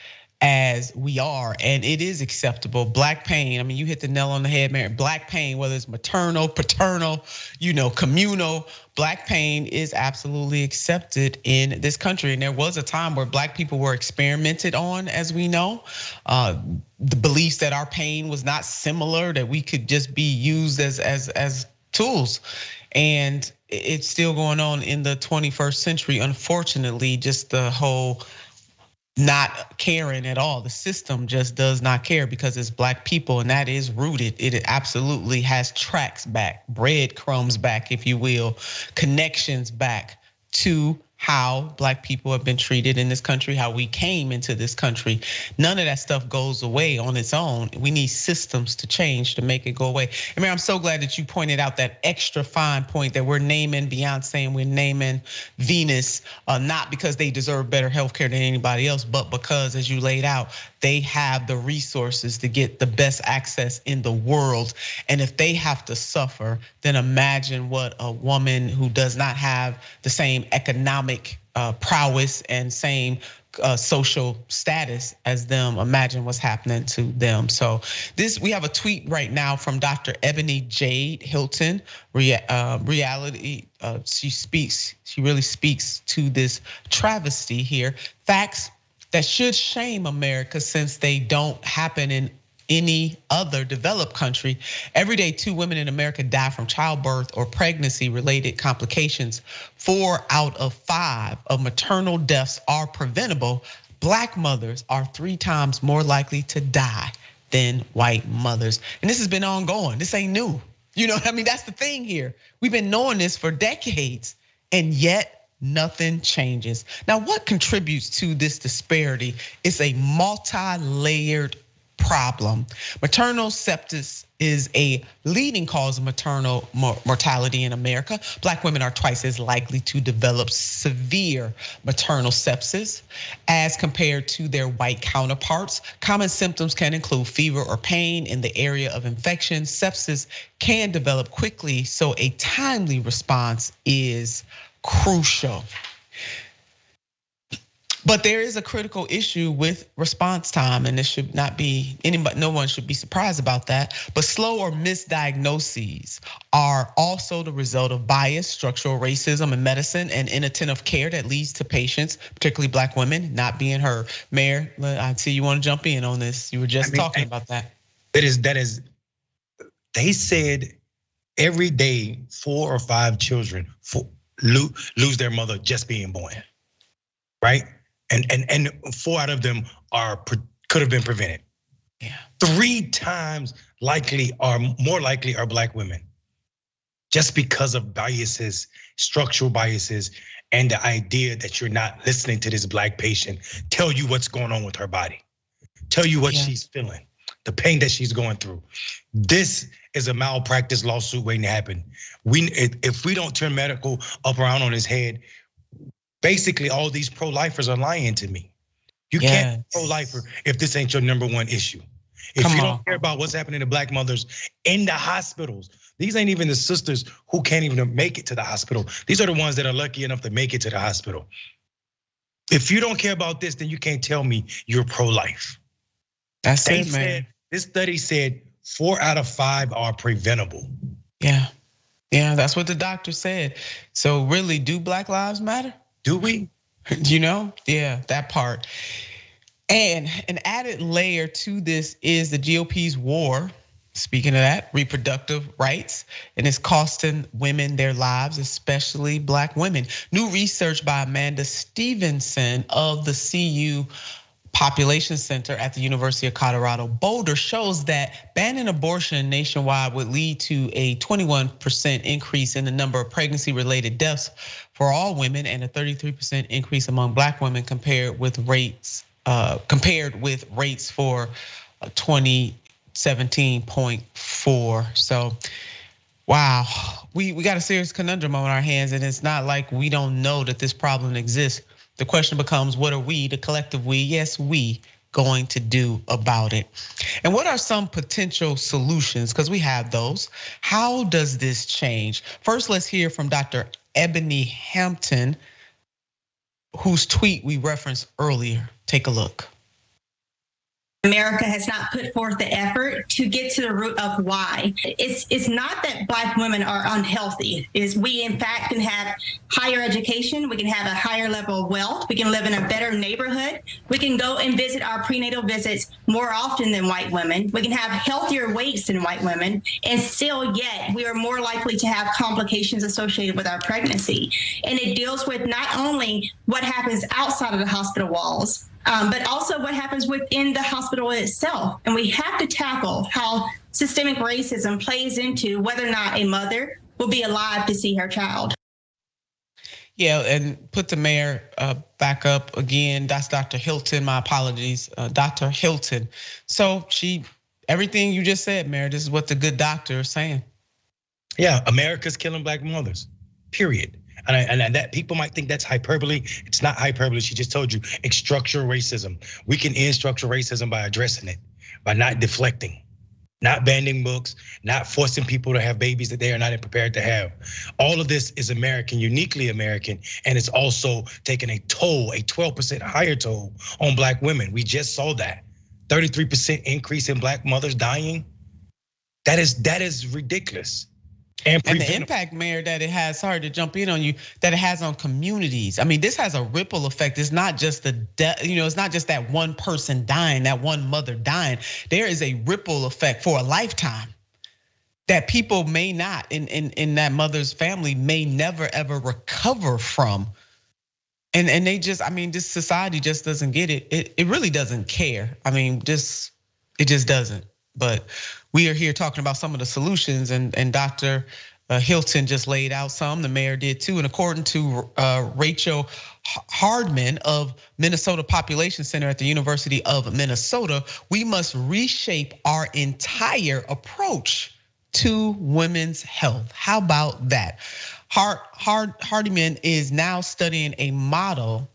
as we are. And it is acceptable. Black pain, I mean, you hit the nail on the head, Mayor. Black pain, whether it's maternal, paternal, communal, black pain is absolutely accepted in this country. And there was a time where black people were experimented on, as we know. The beliefs that our pain was not similar, that we could just be used as tools. And it's still going on in the 21st century. Unfortunately, just the whole not caring at all. The system just does not care because it's black people, and that is rooted. It absolutely has tracks back, breadcrumbs back, if you will, connections back to how black people have been treated in this country, how we came into this country. None of that stuff goes away on its own. We need systems to change to make it go away. I mean, I'm so glad that you pointed out that extra fine point that we're naming Beyonce and we're naming Venus, not because they deserve better healthcare than anybody else, but because, as you laid out, they have the resources to get the best access in the world. And if they have to suffer, then imagine what a woman who does not have the same economic prowess and same social status as them, imagine what's happening to them. So we have a tweet right now from Dr. Ebony Jade Hilton, reality. She really speaks to this travesty here. Facts that should shame America since they don't happen in any other developed country. Every day, 2 women in America die from childbirth or pregnancy-related complications. 4 out of 5 of maternal deaths are preventable. Black mothers are 3 times more likely to die than white mothers. And this has been ongoing. This ain't new. I mean, that's the thing here. We've been knowing this for decades, and yet nothing changes. Now, what contributes to this disparity is a multi-layered problem. Maternal sepsis is a leading cause of maternal mortality in America. Black women are twice as likely to develop severe maternal sepsis as compared to their white counterparts. Common symptoms can include fever or pain in the area of infection. Sepsis can develop quickly, so a timely response is crucial. But there is a critical issue with response time, and this should not be no one should be surprised about that. But slow or misdiagnoses are also the result of bias, structural racism in medicine, and inattentive care that leads to patients, particularly black women, not being heard. Mayor, I see you want to jump in on this. You were just talking about that. That is. They said every day 4 or 5 children lose their mother just being born, right? And 4 out of them could have been prevented. Yeah. 3 times more likely are black women, just because of biases, structural biases, and the idea that you're not listening to this black patient tell you what's going on with her body, tell you what she's feeling, the pain that she's going through. This is a malpractice lawsuit waiting to happen. If we don't turn medical up around on his head, basically all these pro-lifers are lying to me. You can't be pro-lifer if this ain't your #1 issue. If you don't care about what's happening to black mothers in the hospitals, These ain't even the sisters who can't even make it to the hospital. These are the ones that are lucky enough to make it to the hospital. If you don't care about this, then you can't tell me you're pro-life. That's it, man. This study said 4 out of 5 are preventable. Yeah, that's what the doctor said. So really, do Black Lives Matter? Do we? Yeah, that part. And an added layer to this is the GOP's war, speaking of that, reproductive rights, and it's costing women their lives, especially Black women. New research by Amanda Stevenson of the CU Population Center at the University of Colorado Boulder shows that banning abortion nationwide would lead to a 21% increase in the number of pregnancy-related deaths for all women and a 33% increase among Black women compared with rates for 2017.4. So, wow, we got a serious conundrum on our hands, and it's not like we don't know that this problem exists. The question becomes, what are we, the collective we, yes, we, going to do about it? And what are some potential solutions? Because we have those. How does this change? First, let's hear from Dr. Ebony Hampton, whose tweet we referenced earlier. Take a look. America has not put forth the effort to get to the root of why. It's not that Black women are unhealthy. We in fact can have higher education, we can have a higher level of wealth, we can live in a better neighborhood, we can go and visit our prenatal visits more often than white women, we can have healthier weights than white women, and still yet we are more likely to have complications associated with our pregnancy. And it deals with not only what happens outside of the hospital walls, but also what happens within the hospital itself. And we have to tackle how systemic racism plays into whether or not a mother will be alive to see her child. Yeah, and put the mayor back up again. That's Dr. Hilton, my apologies, Dr. Hilton. So everything you just said, Mayor, this is what the good doctor is saying. Yeah, America's killing Black mothers, period. And that people might think that's hyperbole. It's not hyperbole. She just told you it's structural racism. We can end structural racism by addressing it, by not deflecting, not banning books, not forcing people to have babies that they are not prepared to have. All of this is American, uniquely American, and it's also taking a toll, a 12% higher toll on Black women. We just saw that 33% increase in Black mothers dying. That is ridiculous. And the impact, Mayor, that it has, sorry to jump in on you, that it has on communities. I mean, this has a ripple effect. It's not just it's not just that one person dying, that one mother dying. There is a ripple effect for a lifetime that people may not, in that mother's family, may never ever recover from. And they just, this society just doesn't get it. It really doesn't care. It just doesn't. But we are here talking about some of the solutions, and Dr. Hilton just laid out some. The mayor did too. And according to Rachel Hardman of Minnesota Population Center at the University of Minnesota, we must reshape our entire approach to women's health. How about that? Hardman is now studying a model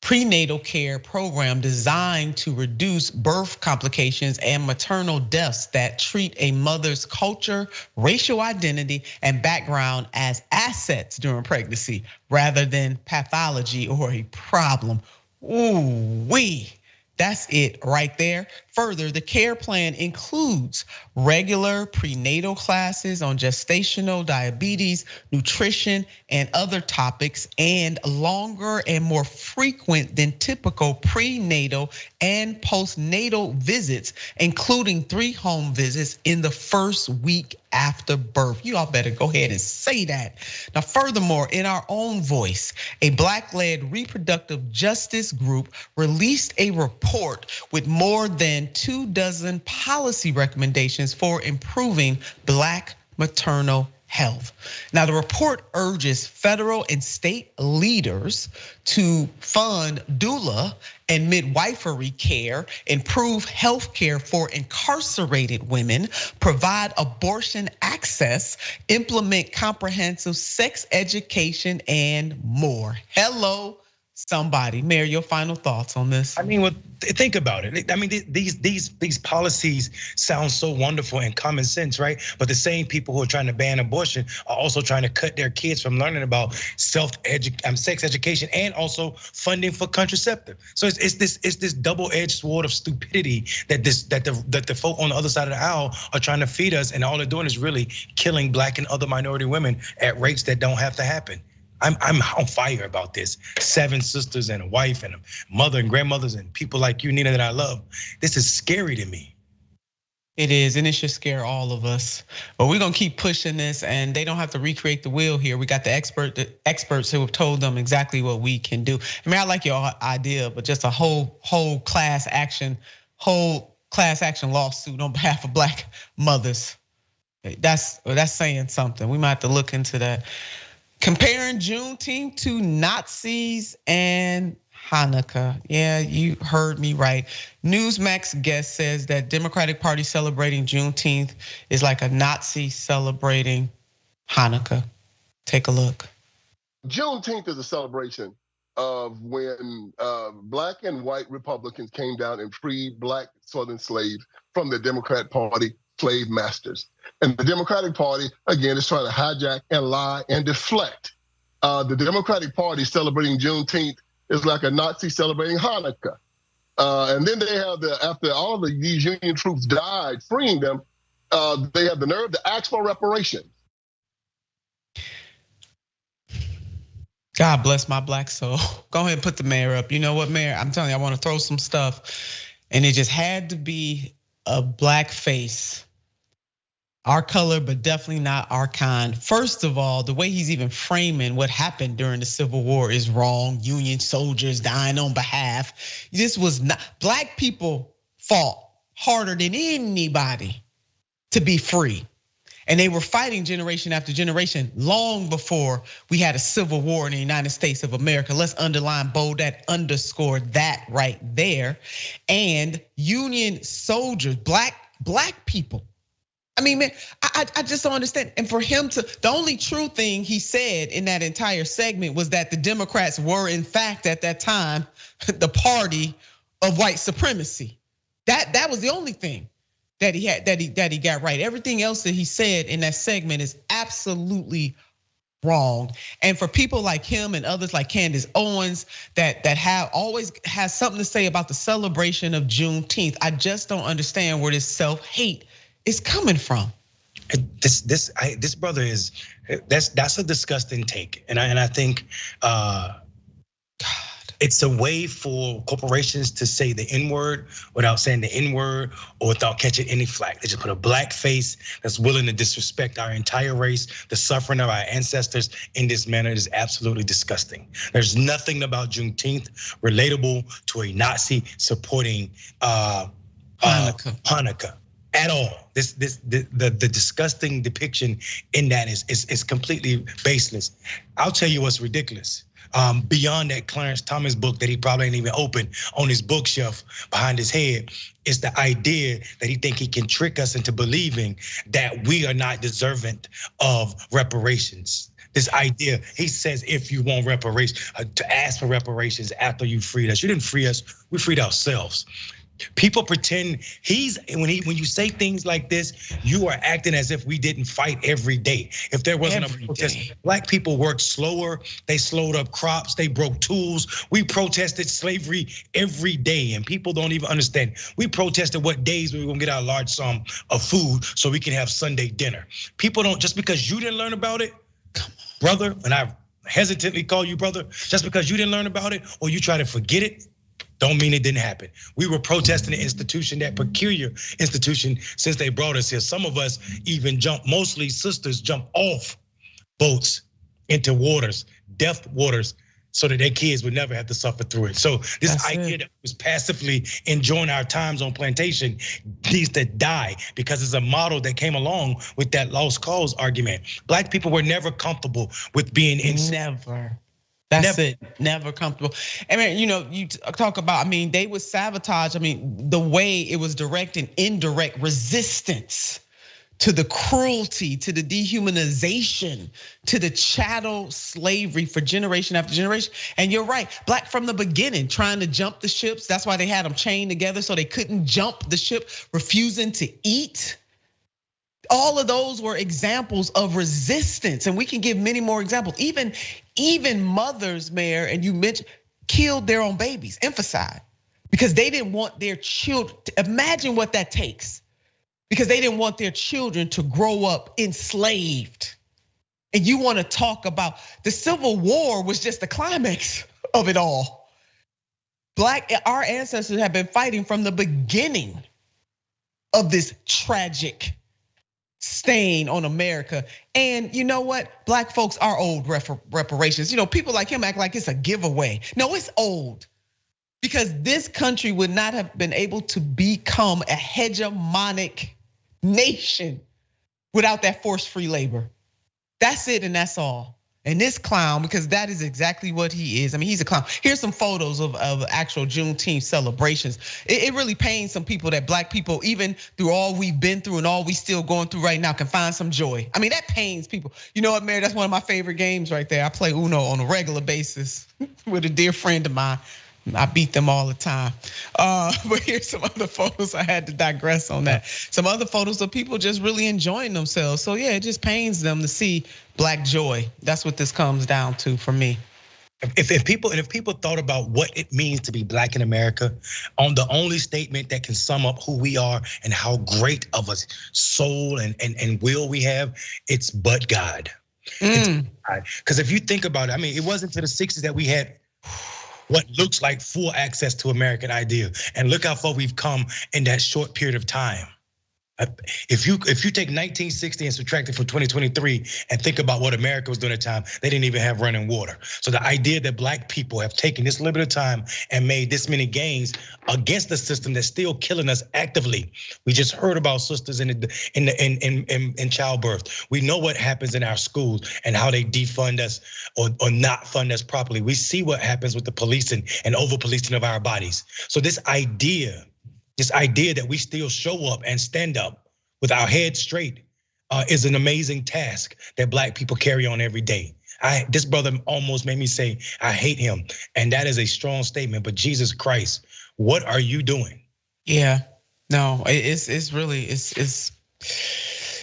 prenatal care program designed to reduce birth complications and maternal deaths that treat a mother's culture, racial identity, and background as assets during pregnancy rather than pathology or a problem. Ooh-wee. That's it right there. Further, the care plan includes regular prenatal classes on gestational diabetes, nutrition, and other topics, and longer and more frequent than typical prenatal and postnatal visits, including 3 home visits in the first week after birth. You all better go ahead and say that. Now, furthermore, in our own voice, a Black-led reproductive justice group released a report with more than 24 policy recommendations for improving Black maternal health. Now, the report urges federal and state leaders to fund doula and midwifery care, improve health care for incarcerated women, provide abortion access, implement comprehensive sex education, and more. Hello, somebody. Mayor, your final thoughts on this? I mean, well, think about it. I mean, these policies sound so wonderful and common sense, right? But the same people who are trying to ban abortion are also trying to cut their kids from learning about sex education and also funding for contraceptive. So it's this double-edged sword of stupidity that the folk on the other side of the aisle are trying to feed us, and all they're doing is really killing Black and other minority women at rates that don't have to happen. I'm on fire about this. 7 sisters and a wife and a mother and grandmothers and people like you, Nina, that I love. This is scary to me. It is, and it should scare all of us. But we're gonna keep pushing this, and they don't have to recreate the wheel here. We got the experts who have told them exactly what we can do. I mean, I like your idea, but just a whole class action lawsuit on behalf of Black mothers. That's saying something. We might have to look into that. Comparing Juneteenth to Nazis and Hanukkah. Yeah, you heard me right. Newsmax guest says that Democratic Party celebrating Juneteenth is like a Nazi celebrating Hanukkah. Take a look. Juneteenth is a celebration of when Black and white Republicans came down and freed Black Southern slaves from the Democrat Party slave masters. And the Democratic Party, again, is trying to hijack and lie and deflect. The Democratic Party celebrating Juneteenth is like a Nazi celebrating Hanukkah. And then they have after all of these Union troops died, freeing them, they have the nerve to ask for reparations. God bless my Black soul. Go ahead and put the mayor up. You know what, Mayor? I'm telling you, I want to throw some stuff. And it just had to be a Black face. Our color, but definitely not our kind. First of all, the way he's even framing what happened during the Civil War is wrong. Union soldiers dying on behalf. This was not, Black people fought harder than anybody to be free. And they were fighting generation after generation long before we had a civil war in the United States of America. Let's underline, bold that, underscore that right there. And Union soldiers, black people. I mean, man, I just don't understand. And for him to, the only true thing he said in that entire segment was that the Democrats were, in fact, at that time, the party of white supremacy. That was the only thing that he had, that he got right. Everything else that he said in that segment is absolutely wrong. And for people like him and others like Candace Owens that have always has something to say about the celebration of Juneteenth, I just don't understand where this self-hate is coming from. This brother is, that's a disgusting take, and I think it's a way for corporations to say the N-word without saying the N-word or without catching any flack. They just put a black face that's willing to disrespect our entire race, the suffering of our ancestors in this manner is absolutely disgusting. There's nothing about Juneteenth relatable to a Nazi supporting Hanukkah at all. The disgusting depiction in that is completely baseless. I'll tell you what's ridiculous. Beyond that Clarence Thomas book that he probably ain't even opened on his bookshelf behind his head, is the idea that he think he can trick us into believing that we are not deserving of reparations. This idea, he says, if you want reparations, to ask for reparations after you freed us. You didn't free us, we freed ourselves. People pretend when you say things like this, you are acting as if we didn't fight every day. If there wasn't a protest, black people worked slower, they slowed up crops, they broke tools. We protested slavery every day, and people don't even understand. We protested what days we were gonna get our large sum of food so we can have Sunday dinner. People don't, just because you didn't learn about it, brother, and I hesitantly call you brother, just because you didn't learn about it or you try to forget it, don't mean it didn't happen. We were protesting the institution, that peculiar institution, since they brought us here. Some of us even jumped, mostly sisters jumped off boats into waters, death waters, so that their kids would never have to suffer through it. So this idea that was passively enjoying our times on plantation needs to die, because it's a model that came along with that lost cause argument. Black people were never comfortable with being in. Never. That's it, never comfortable. I mean, you talk about, they would sabotage, the way it was direct and indirect resistance to the cruelty, to the dehumanization, to the chattel slavery for generation after generation. And you're right, Black from the beginning, trying to jump the ships. That's why they had them chained together so they couldn't jump the ship, refusing to eat. All of those were examples of resistance, and we can give many more examples. Even mothers, Mayor, and you mentioned, killed their own babies, infanticide, because they didn't want their children. Imagine what that takes. Because they didn't want their children to grow up enslaved. And you want to talk about the Civil War was just the climax of it all. Our ancestors have been fighting from the beginning of this tragic stain on America. And you know what? Black folks are owed reparations. People like him act like it's a giveaway. No, it's old. Because this country would not have been able to become a hegemonic nation without that forced free labor. That's it, and that's all. And this clown, because that is exactly what he is. I mean, he's a clown. Here's some photos of actual Juneteenth celebrations. It really pains some people that Black people, even through all we've been through and all we still going through right now, can find some joy. I mean, that pains people. You know what, Mary? That's one of my favorite games right there. I play Uno on a regular basis with a dear friend of mine. I beat them all the time. But here's some other photos. I had to digress on that. Some other photos of people just really enjoying themselves. So yeah, it just pains them to see Black joy. That's what this comes down to for me. If people thought about what it means to be Black in America, on the only statement that can sum up who we are and how great of a soul and will we have, it's but God. Because if you think about it, I mean, it wasn't until the 60s that we had what looks like full access to American idea. And look how far we've come in that short period of time. If you take 1960 and subtract it from 2023 and think about what America was doing at the time, they didn't even have running water. So the idea that Black people have taken this little bit of time and made this many gains against the system that's still killing us actively. We just heard about sisters in childbirth. We know what happens in our schools and how they defund us or not fund us properly. We see what happens with the policing and over policing of our bodies. So this idea that we still show up and stand up with our heads straight is an amazing task that Black people carry on every day. This brother almost made me say, I hate him. And that is a strong statement, but Jesus Christ, what are you doing? Yeah, no, it's really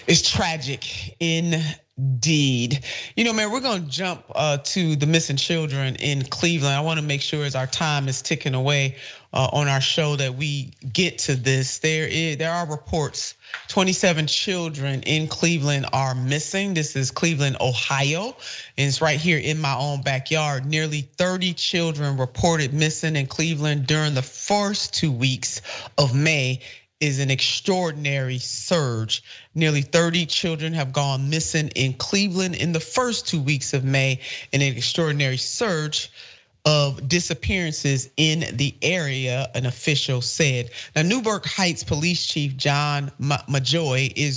tragic indeed. Man, we're gonna jump to the missing children in Cleveland. I wanna make sure as our time is ticking away on our show that we get to this. There are reports 27 children in Cleveland are missing. This is Cleveland, Ohio, and it's right here in my own backyard. Nearly 30 children reported missing in Cleveland during the first 2 weeks of May. Is an extraordinary surge. Nearly 30 children have gone missing in Cleveland in the first 2 weeks of May, and an extraordinary surge of disappearances in the area, an official said. Now, Newburgh Heights Police Chief John Majoy is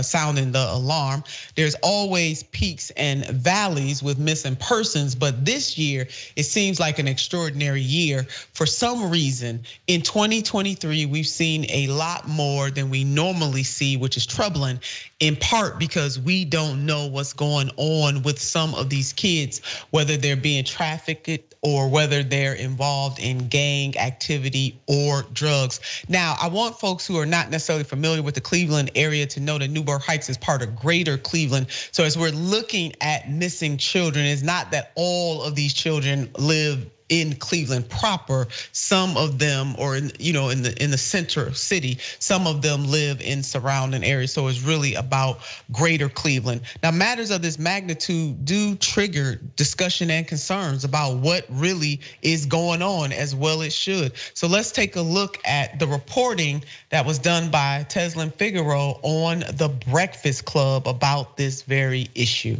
sounding the alarm. There's always peaks and valleys with missing persons, but this year it seems like an extraordinary year. For some reason, in 2023, we've seen a lot more than we normally see, which is troubling, in part because we don't know what's going on with some of these kids, whether they're being trafficked or whether they're involved in gang activity or drugs. Now, I want folks who are not necessarily familiar with the Cleveland area to know that Newburgh Heights is part of greater Cleveland. So as we're looking at missing children, it's not that all of these children live in Cleveland proper. Some of them, or in the center city, some of them live in surrounding areas. So it's really about greater Cleveland. Now, matters of this magnitude do trigger discussion and concerns about what really is going on, as well it should. So let's take a look at the reporting that was done by Teslin Figaro on the Breakfast Club about this very issue.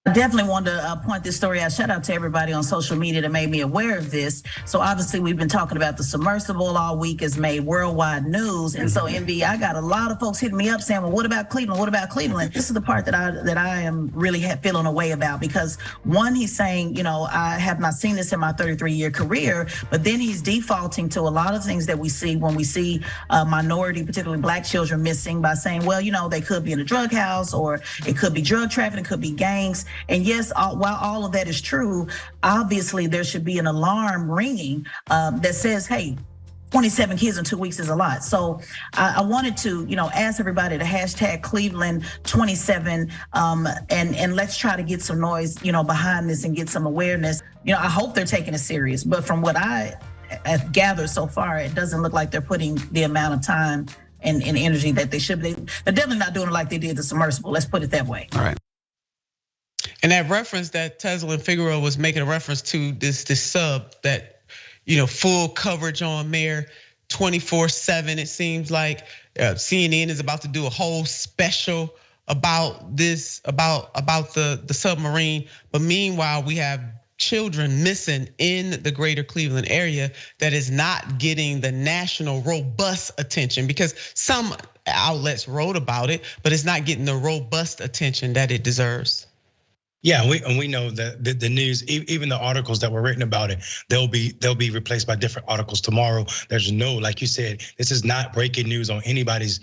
I definitely wanted to point this story out. Shout out to everybody on social media that made me aware of this. So obviously we've been talking about the submersible all week. It's made worldwide news. And so MB, I got a lot of folks hitting me up saying, well, what about Cleveland? What about Cleveland? This is the part that I am really feeling a way about, because one, he's saying, I have not seen this in my 33-year career, but then he's defaulting to a lot of things that we see when we see minority, particularly Black children missing, by saying, well, they could be in a drug house, or it could be drug trafficking, it could be gangs. And yes, while all of that is true, obviously there should be an alarm ringing that says, hey, 27 kids in 2 weeks is a lot. So I wanted to, ask everybody to hashtag Cleveland 27, and let's try to get some noise, behind this and get some awareness. I hope they're taking it serious, but from what I have gathered so far, it doesn't look like they're putting the amount of time and energy that they should be. They're definitely not doing it like they did the submersible. Let's put it that way. All right. And that reference that Tesla and Figueroa was making a reference to this sub that, full coverage on Mayor 24/7. It seems like CNN is about to do a whole special about this, about the submarine. But meanwhile, we have children missing in the greater Cleveland area that is not getting the national robust attention, because some outlets wrote about it, but it's not getting the robust attention that it deserves. Yeah, and we know that the news, even the articles that were written about it, they'll be replaced by different articles tomorrow. There's no, like you said, this is not breaking news on anybody's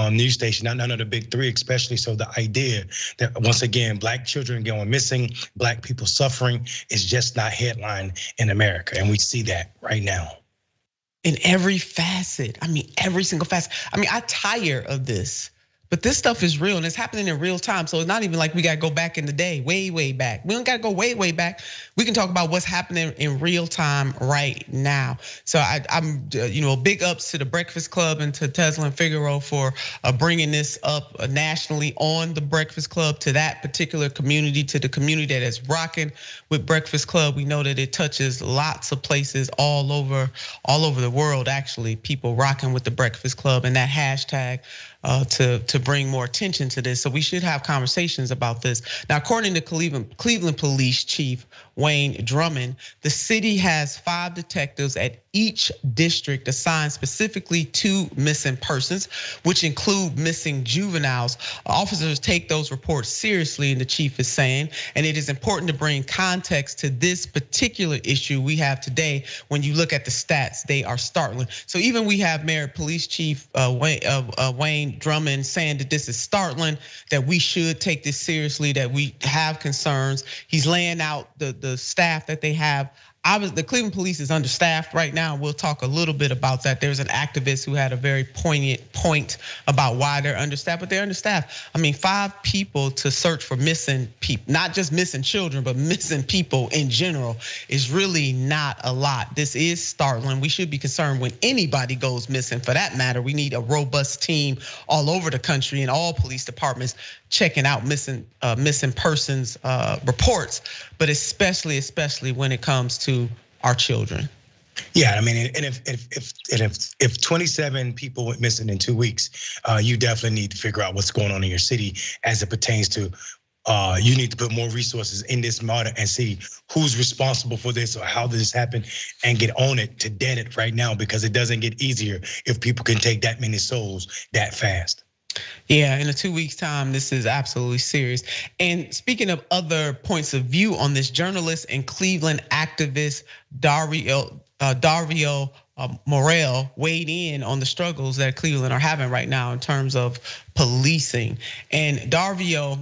news station, none of the big three, especially. So the idea that, once again, Black children going missing, Black people suffering, is just not headline in America, and we see that right now. In every facet, every single facet. I tire of this. But this stuff is real, and it's happening in real time. So it's not even like we gotta go back in the day, way back. We don't gotta go way back. We can talk about what's happening in real time right now. So I'm, big ups to the Breakfast Club and to Tesla and Figueroa for bringing this up nationally on the Breakfast Club to that particular community, to the community that is rocking with Breakfast Club. We know that it touches lots of places all over the world. Actually, people rocking with the Breakfast Club, and that hashtag to bring more attention to this. So we should have conversations about this. Now, according to Cleveland Police Chief Wayne Drummond, the city has 5 detectives at each district assigned specifically to missing persons, which include missing juveniles. Officers take those reports seriously, and the chief is saying, and it is important to bring context to this particular issue we have today. When you look at the stats, they are startling. So even we have Mayor Police Chief Wayne Drummond saying that this is startling, that we should take this seriously, that we have concerns. He's laying out the staff that they have. The Cleveland police is understaffed right now. We'll talk a little bit about that. There's an activist who had a very poignant point about why they're understaffed, but they're understaffed. 5 people to search for missing people, not just missing children, but missing people in general, is really not a lot. This is startling. We should be concerned when anybody goes missing. For that matter, we need a robust team all over the country in all police departments checking out missing persons reports, but especially when it comes to our children. Yeah, and if 27 people went missing in 2 weeks, you definitely need to figure out what's going on in your city as it pertains to. You need to put more resources in this matter and see who's responsible for this or how this happened, and get on it to dead it right now, because it doesn't get easier if people can take that many souls that fast. Yeah, in a 2 weeks time, this is absolutely serious. And speaking of other points of view on this, journalist and Cleveland activist Dario Moreno weighed in on the struggles that Cleveland are having right now in terms of policing. And Dario,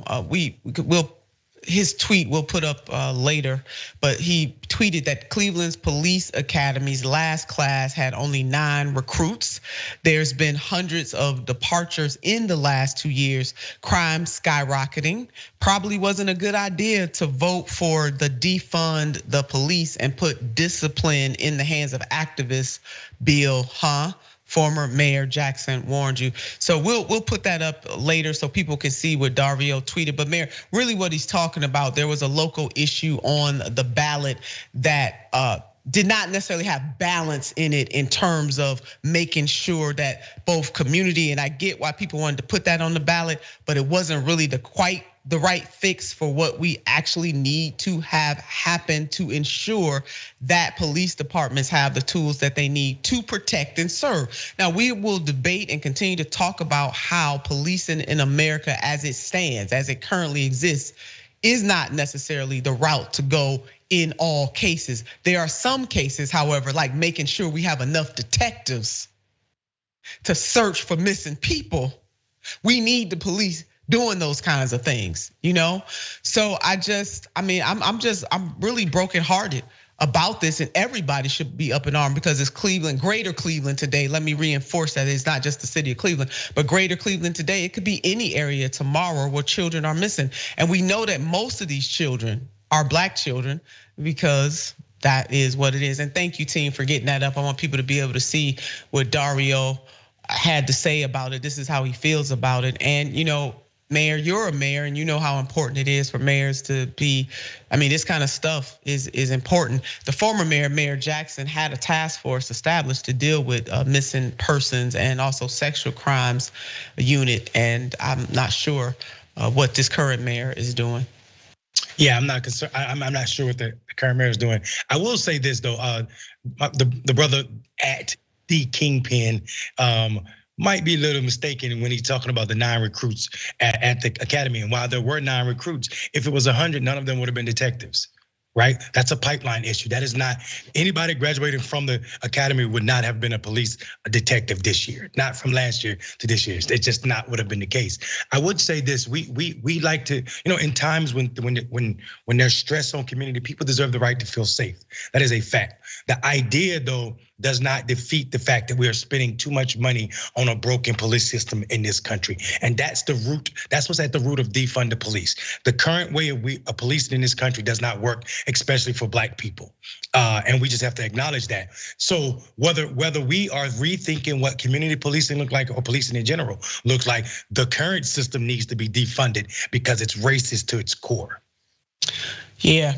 his tweet we'll put up later, but he tweeted that Cleveland's police academy's last class had only 9 recruits. There's been hundreds of departures in the last 2 years, crime skyrocketing. Probably wasn't a good idea to vote for the defund the police and put discipline in the hands of activists bill, huh? Former Mayor Jackson warned you. So we'll put that up later so people can see what Dario tweeted. But Mayor, really what he's talking about, there was a local issue on the ballot that did not necessarily have balance in it in terms of making sure that both community, and I get why people wanted to put that on the ballot, but it wasn't really the quite the right fix for what we actually need to have happen to ensure that police departments have the tools that they need to protect and serve. Now, we will debate and continue to talk about how policing in America as it stands, as it currently exists, is not necessarily the route to go in all cases. There are some cases, however, like making sure we have enough detectives to search for missing people. We need the police doing those kinds of things, So I'm really brokenhearted about this, and everybody should be up in arms because it's Cleveland, greater Cleveland today. Let me reinforce that it's not just the city of Cleveland, but greater Cleveland today. It could be any area tomorrow where children are missing. And we know that most of these children are Black children because that is what it is. And thank you, team, for getting that up. I want people to be able to see what Dario had to say about it. This is how he feels about it. And Mayor, you're a mayor, and you know how important it is for mayors to be. This kind of stuff is important. The former mayor, Mayor Jackson, had a task force established to deal with missing persons and also sexual crimes unit. And I'm not sure what this current mayor is doing. Yeah, I'm not concerned. I'm not sure what the current mayor is doing. I will say this though, the brother at the Kingpin might be a little mistaken when he's talking about the 9 recruits at the academy. And while there were 9 recruits, if it was 100, none of them would have been detectives, right? That's a pipeline issue. That is not, anybody graduating from the academy would not have been a detective this year, not from last year to this year. It's just not would have been the case. I would say this, we like to, in times when there's stress on community, people deserve the right to feel safe. That is a fact. The idea though, does not defeat the fact that we are spending too much money on a broken police system in this country. And that's the root, that's what's at the root of defund the police. The current way of policing in this country does not work, especially for Black people. And we just have to acknowledge that. So whether we are rethinking what community policing look like or policing in general looks like, the current system needs to be defunded because it's racist to its core. Yeah,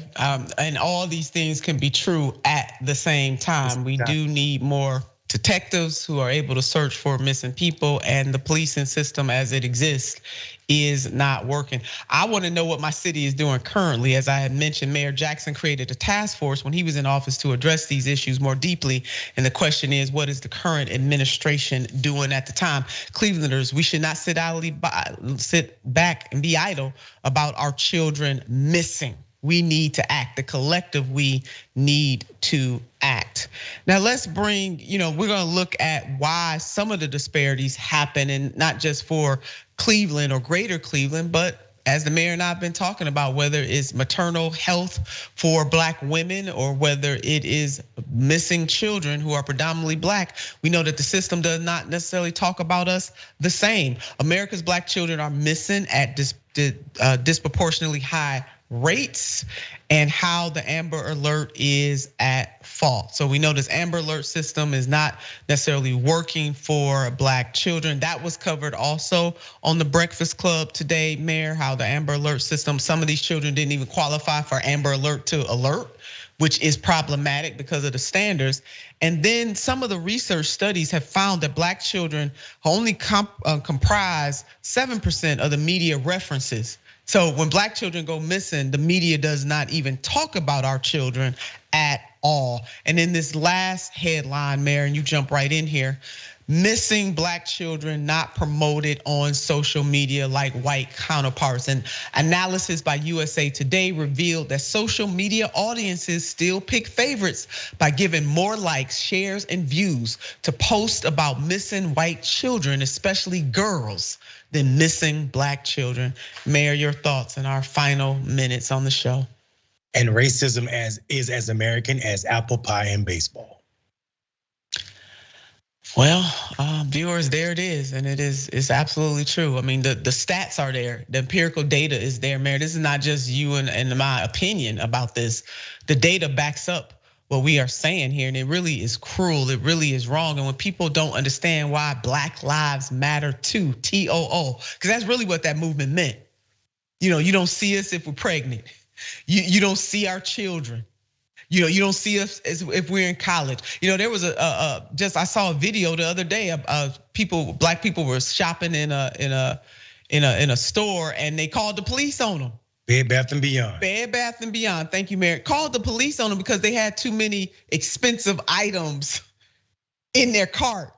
and all these things can be true at the same time. We do need more detectives who are able to search for missing people, and the policing system as it exists is not working. I want to know what my city is doing currently. As I had mentioned, Mayor Jackson created a task force when he was in office to address these issues more deeply. And the question is, what is the current administration doing at the time? Clevelanders, we should not sit back and be idle about our children missing. We need to act. The collective, we need to act. Now let's bring, we're gonna look at why some of the disparities happen, and not just for Cleveland or greater Cleveland, but as the mayor and I have been talking about, whether it's maternal health for Black women or whether it is missing children who are predominantly Black, we know that the system does not necessarily talk about us the same. America's Black children are missing at disproportionately high rates, and how the Amber Alert is at fault. So we know this Amber Alert system is not necessarily working for Black children. That was covered also on the Breakfast Club today, Mayor, how the Amber Alert system, some of these children didn't even qualify for Amber Alert to alert, which is problematic because of the standards. And then some of the research studies have found that Black children only comprise 7% of the media references. So when Black children go missing, the media does not even talk about our children at all. And in this last headline, Mayor, and you jump right in here, missing Black children not promoted on social media like white counterparts. And analysis by USA Today revealed that social media audiences still pick favorites by giving more likes, shares, and views to posts about missing white children, especially girls, than missing Black children. Mayor, your thoughts in our final minutes on the show. And racism is as American as apple pie and baseball. Well, viewers, there it is, and it's absolutely true. I mean, the stats are there, the empirical data is there, Mayor. This is not just you and my opinion about this. The data backs up what we are saying here, and it really is cruel. It really is wrong. And when people don't understand why Black Lives Matter too, TOO, because that's really what that movement meant. You don't see us if we're pregnant. You don't see our children. You don't see us as if we're in college. There was I saw a video the other day of Black people were shopping in in a store, and they called the police on them. Bed Bath & Beyond. Bed Bath & Beyond. Thank you, Mayor. Called the police on them because they had too many expensive items in their cart.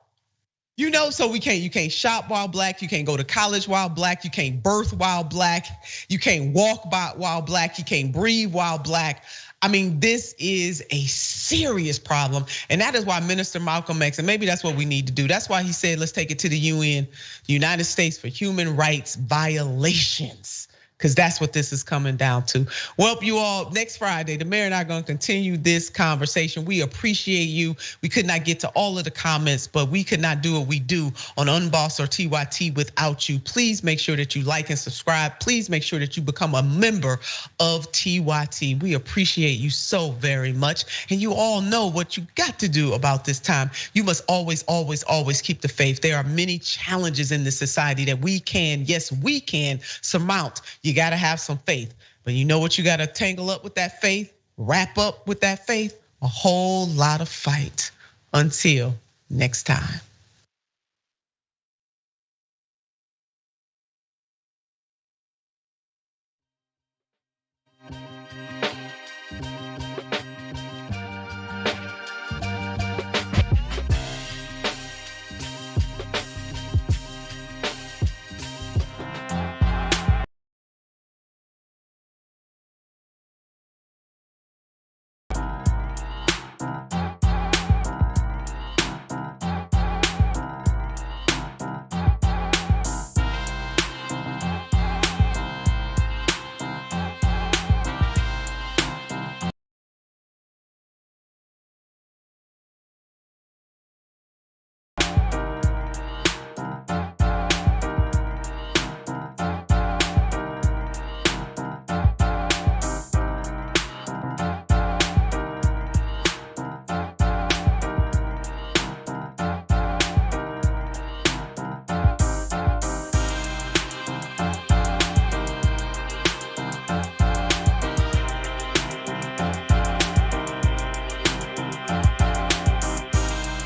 You know, so you can't shop while black, you can't go to college while black, you can't birth while black, you can't walk while black, you can't breathe while black. I mean, this is a serious problem. And that is why Minister Malcolm X, and maybe that's what we need to do. That's why he said, let's take it to the UN, the United States for Human Rights Violations. Because that's what this is coming down to. Well, you all, next Friday, the mayor and I are going to continue this conversation. We appreciate you. We could not get to all of the comments, but we could not do what we do on Unbossed or TYT without you. Please make sure that you like and subscribe. Please make sure that you become a member of TYT. We appreciate you so very much. And you all know what you got to do about this time. You must always, always, always keep the faith. There are many challenges in this society that we can, yes, we can surmount. You gotta have some faith, but you know what you gotta tangle up with that faith, wrap up with that faith? A whole lot of fight. Until next time.